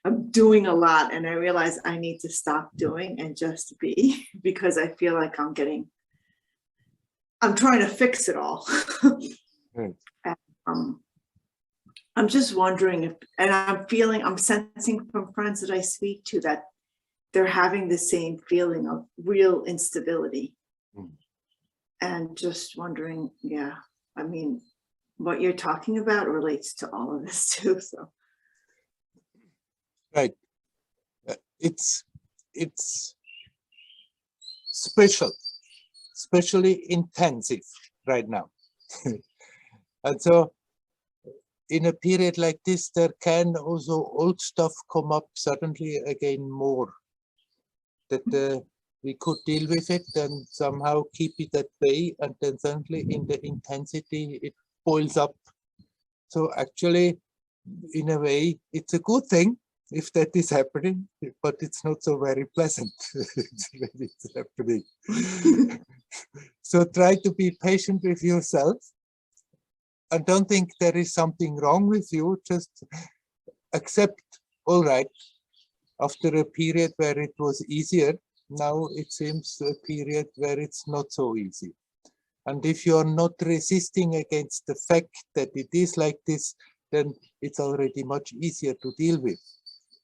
I'm doing a lot, and I realize I need to stop doing and just be, because I feel like I'm trying to fix it all. And, I'm just wondering I'm sensing from friends that I speak to that they're having the same feeling of real instability. And just wondering, yeah, I mean, what you're talking about relates to all of this too, so. Right. it's especially intensive right now. And so in a period like this, there can also old stuff come up suddenly again more, that we could deal with it and somehow keep it at bay, and then suddenly in the intensity it boils up. So actually, in a way, it's a good thing if that is happening, but it's not so very pleasant when it's happening. So try to be patient with yourself and don't think there is something wrong with you. Just accept, all right, after a period where it was easier, now it seems a period where it's not so easy. And if you are not resisting against the fact that it is like this, then it's already much easier to deal with.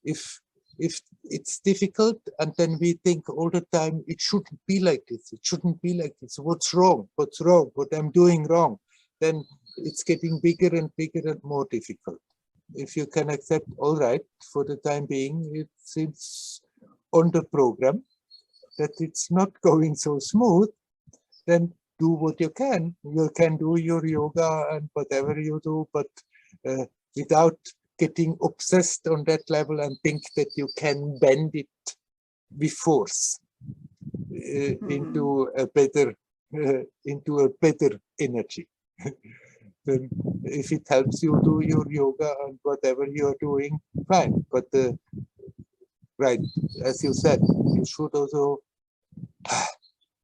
If it's difficult and then we think all the time, it shouldn't be like this, it shouldn't be like this, what's wrong, what I'm doing wrong, then it's getting bigger and bigger and more difficult. If you can accept, all right, for the time being, it seems on the program that it's not going so smooth, then do what you can. You can do your yoga and whatever you do, but without getting obsessed on that level and think that you can bend it with force into a better energy. Then if it helps you do your yoga and whatever you are doing, fine. But right, as you said, you should also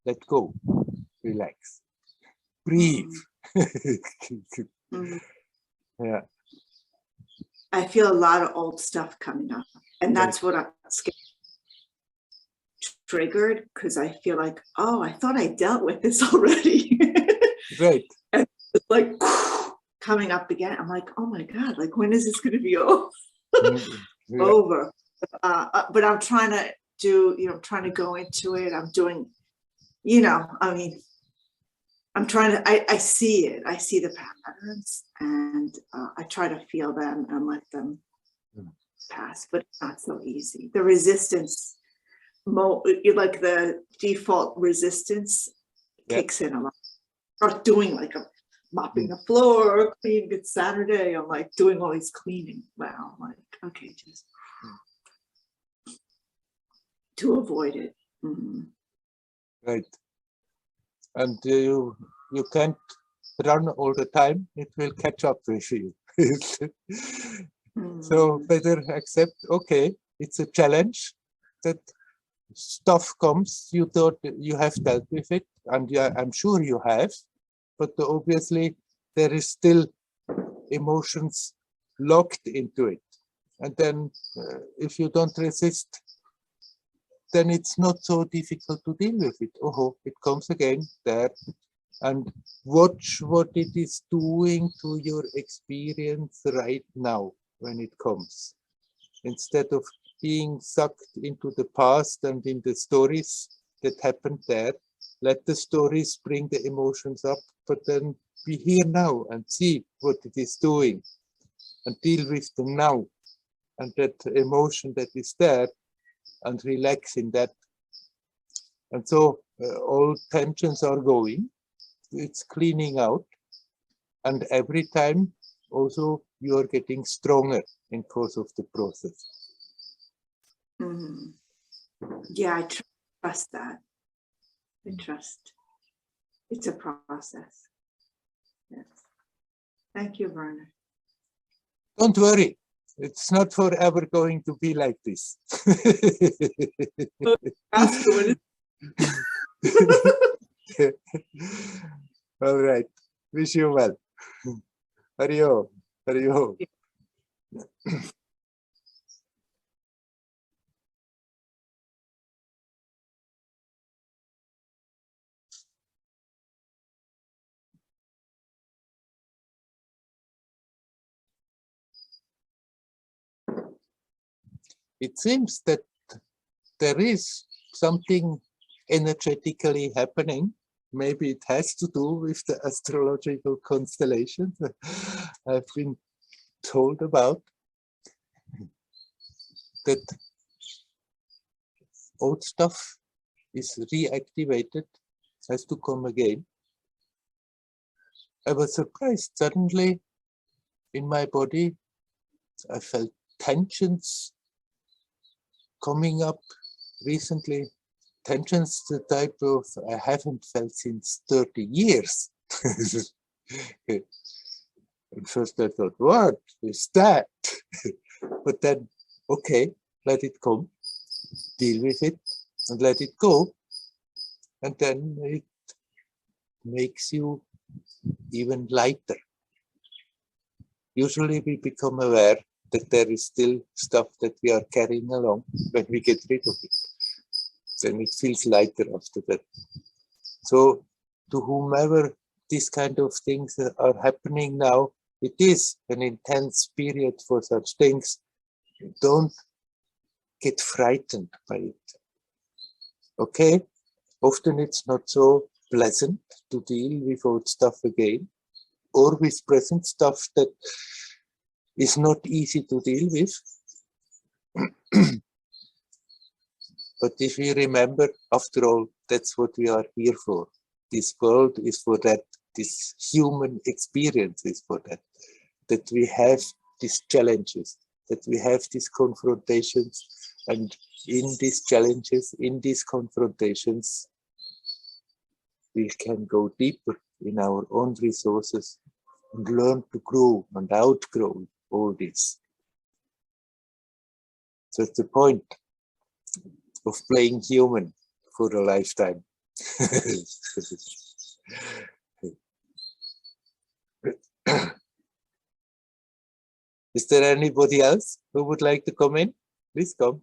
let go, relax, breathe. Yeah. I feel a lot of old stuff coming up, and that's what I'm scared. Triggered because I feel like, oh, I thought I dealt with this already. Right. And it's like coming up again. I'm like, oh my God, like when is this going to be over? Yeah. Over. But I'm trying to do, trying to go into it. I'm doing, I mean, I'm trying to, I see it. I see the patterns and I try to feel them and let them pass, but it's not so easy. The resistance, like the default resistance kicks in a lot. Start doing like a mopping the floor, cleaning. It's Saturday. I'm like doing all these cleaning. Wow. I'm like, okay, just to avoid it. Right. And you can't run all the time. It will catch up with you. So better accept, okay, it's a challenge that stuff comes. You thought you have dealt with it, and yeah, I'm sure you have, but obviously there is still emotions locked into it. And then if you don't resist, then it's not so difficult to deal with it. Oh, it comes again there. And watch what it is doing to your experience right now when it comes. Instead of being sucked into the past and in the stories that happened there, let the stories bring the emotions up, but then be here now and see what it is doing and deal with them now. And that emotion that is there, and relax in that. And so all tensions are going, it's cleaning out. And every time also you are getting stronger in course of the process. Yeah, I trust that. I trust. It's a process. Yes. Thank you, Werner. Don't worry. It's not forever going to be like this. All right. Wish you well. Hariyo. Hariyo. It seems that there is something energetically happening. Maybe it has to do with the astrological constellations I've been told about. That old stuff is reactivated, has to come again. I was surprised. Suddenly in my body, I felt tensions coming up recently. Tensions, the type of I haven't felt since 30 years. At first I thought, what is that? But then, okay, let it come, deal with it and let it go. And then it makes you even lighter. Usually we become aware that there is still stuff that we are carrying along. When we get rid of it, then it feels lighter after that. So to whomever these kind of things are happening now, it is an intense period for such things. Don't get frightened by it. Okay? Often it's not so pleasant to deal with old stuff again, or with present stuff that is not easy to deal with. But if we remember, after all, that's what we are here for. This world is for that. This human experience is for that. That we have these challenges, that we have these confrontations, and in these challenges, in these confrontations, we can go deeper in our own resources and learn to grow and outgrow all this. So it's the point of playing human for a lifetime. Is there anybody else who would like to come in? Please come.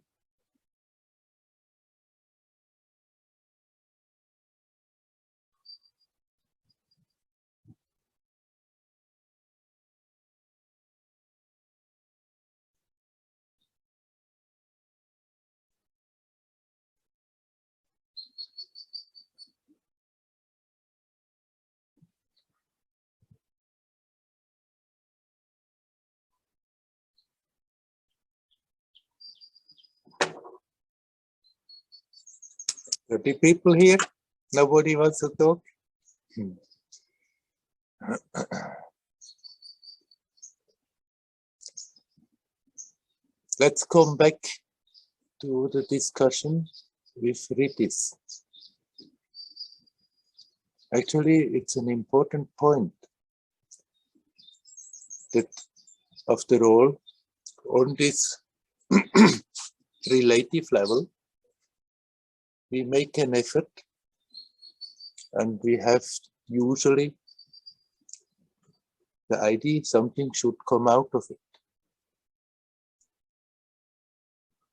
Are the people here? Nobody wants to talk? Let's come back to the discussion with Ritis. Actually, it's an important point that, after all, on this relative level, we make an effort and we have usually the idea something should come out of it.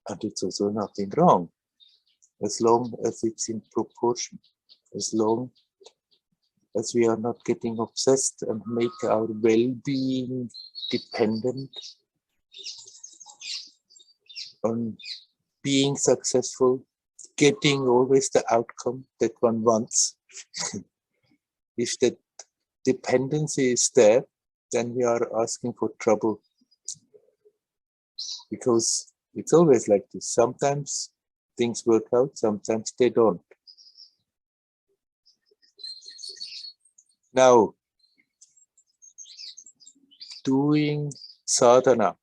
And it's also nothing wrong, as long as it's in proportion, as long as we are not getting obsessed and make our well-being dependent on being successful, getting always the outcome that one wants. If that dependency is there, then we are asking for trouble. Because it's always like this. Sometimes things work out, sometimes they don't. Now, doing sadhana,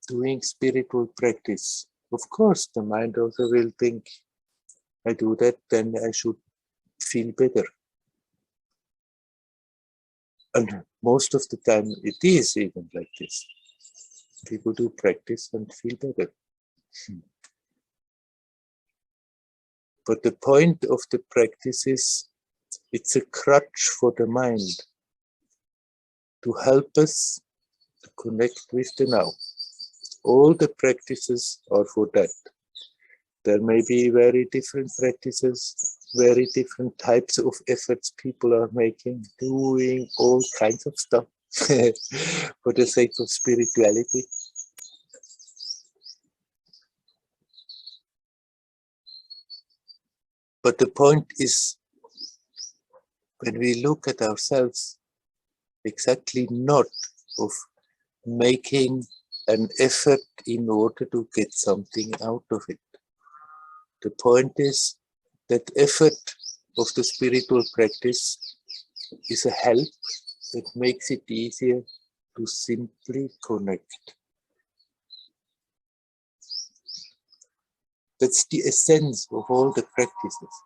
doing spiritual practice, of course, the mind also will think, I do that, then I should feel better. And most of the time it is even like this. People do practice and feel better. But the point of the practice is, it's a crutch for the mind to help us to connect with the now. All the practices are for that. There may be very different practices, very different types of efforts people are making, doing all kinds of stuff for the sake of spirituality. But the point is, when we look at ourselves, exactly not of making an effort in order to get something out of it. The point is that effort of the spiritual practice is a help that makes it easier to simply connect. That's the essence of all the practices.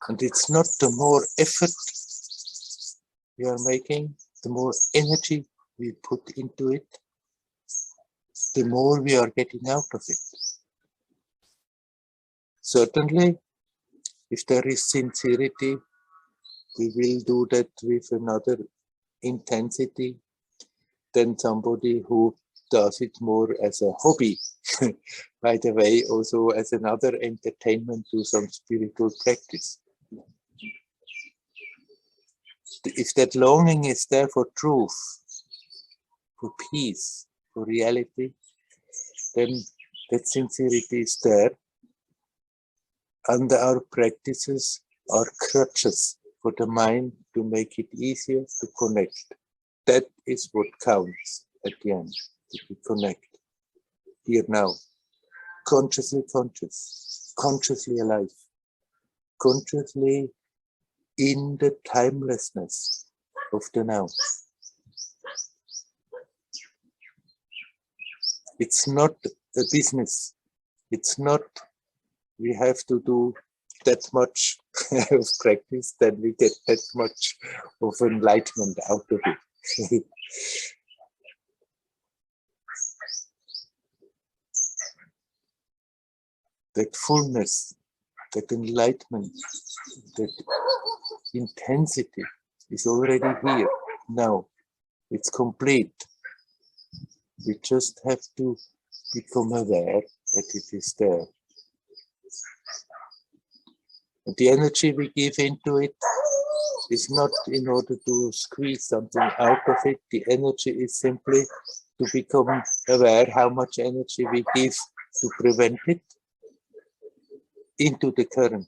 And it's not the more effort we are making, the more energy we put into it, the more we are getting out of it. Certainly, if there is sincerity, we will do that with another intensity than somebody who does it more as a hobby. By the way, also as another entertainment to some spiritual practice. If that longing is there for truth, for peace, for reality, then that sincerity is there. And our practices are crutches for the mind to make it easier to connect. That is what counts at the end, to connect. Here now, consciously conscious, consciously alive, consciously in the timelessness of the now. It's not a business. It's not we have to do that much of practice, then we get that much of enlightenment out of it. That fullness, that enlightenment, that intensity is already here now. It's complete. We just have to become aware that it is there. And the energy we give into it is not in order to squeeze something out of it. The energy is simply to become aware how much energy we give to prevent it into the current.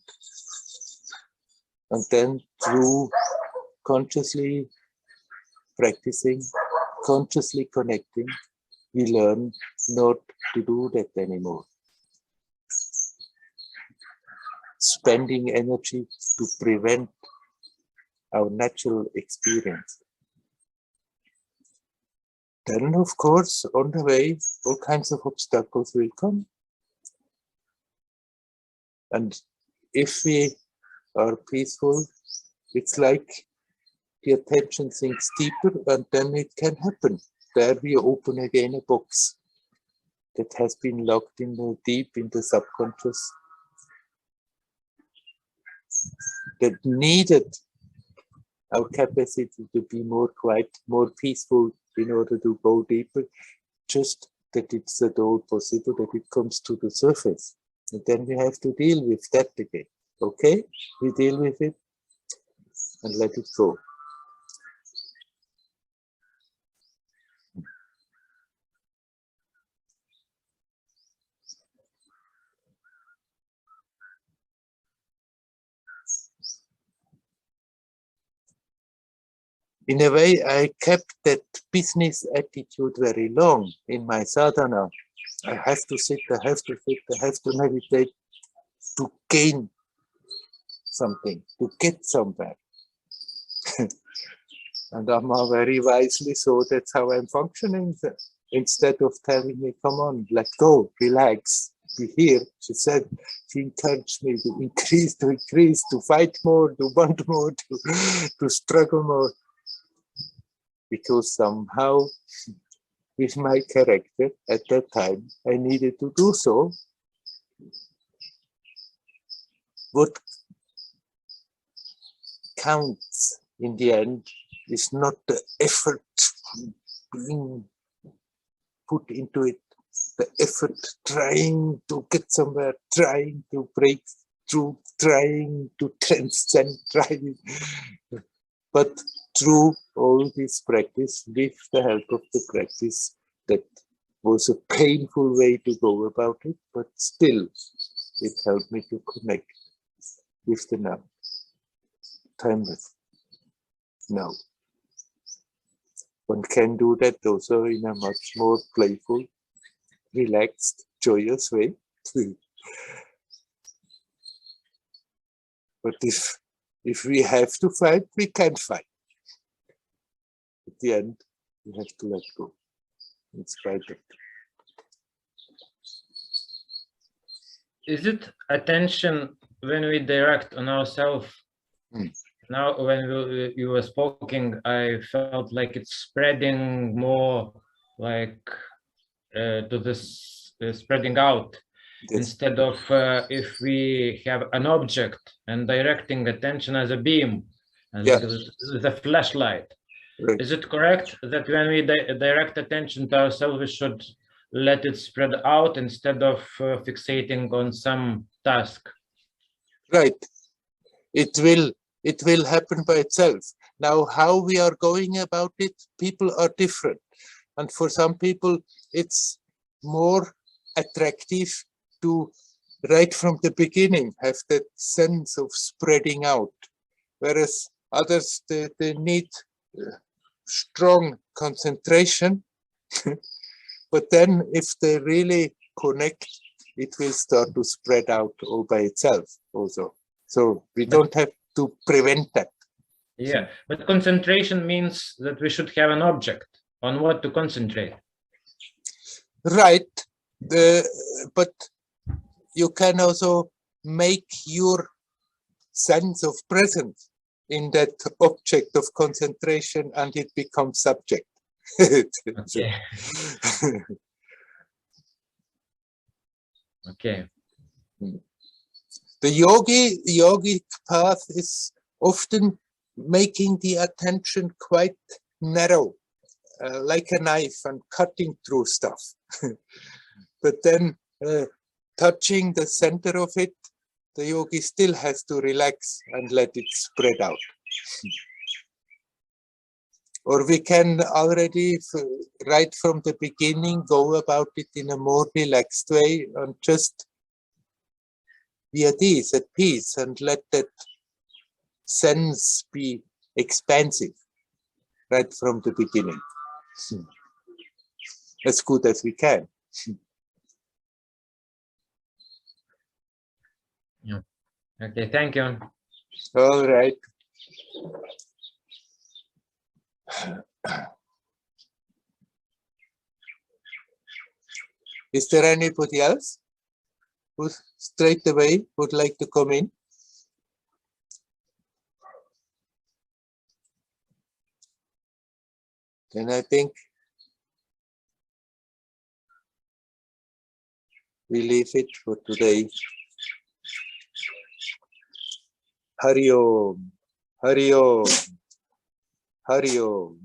And then through consciously practicing, consciously connecting, we learn not to do that anymore. Spending energy to prevent our natural experience. Then, of course, on the way, all kinds of obstacles will come. And if we are peaceful, it's like the attention sinks deeper, and then it can happen. There we open again a box that has been locked in the deep in the subconscious, that needed our capacity to be more quiet, more peaceful in order to go deeper, just that it's at all possible that it comes to the surface. And then we have to deal with that again. Okay? We deal with it and let it go. In a way, I kept that business attitude very long in my sadhana. I have to sit, I have to sit, I have to meditate to gain something, to get somewhere. And Amma very wisely saw that's how I'm functioning. Instead of telling me, come on, let go, relax, be here, she said, she encouraged me to increase, to fight more, to want more, to struggle more. Because somehow, with my character at that time, I needed to do so. What counts in the end is not the effort being put into it, the effort trying to get somewhere, trying to break through, trying to transcend, trying. But through all this practice, with the help of the practice, that was a painful way to go about it, but still it helped me to connect with the now, timeless now. one can do that also in a much more playful, relaxed, joyous way. But if we have to fight, we can fight. At the end, we have to let go. In spite of it. Is it attention when we direct on ourselves? Now, when you were speaking, I felt like it's spreading more, like to this spreading out. Yes. Instead of if we have an object and directing attention as a beam, and like the flashlight. Right. Is it correct that when we direct attention to ourselves, we should let it spread out instead of fixating on some task? Right. It will happen by itself. Now, how we are going about it, people are different. And for some people, it's more attractive to, right from the beginning, have that sense of spreading out. Whereas others, they need strong concentration. But then if they really connect, it will start to spread out all by itself also. So we don't have to prevent that. Yeah, but concentration means that we should have an object on what to concentrate. Right, but you can also make your sense of presence in that object of concentration and it becomes subject. Okay. Okay. The yogic path is often making the attention quite narrow, like a knife, and cutting through stuff. But then touching the center of it, the yogi still has to relax and let it spread out. Or we can already, right from the beginning, go about it in a more relaxed way and just be at ease, at peace, and let that sense be expansive right from the beginning. As good as we can. Yeah. Okay, thank you. All right. Is there anybody else who straight away would like to come in? Then I think we leave it for today. Hari Om, Hari Om, Hari Om.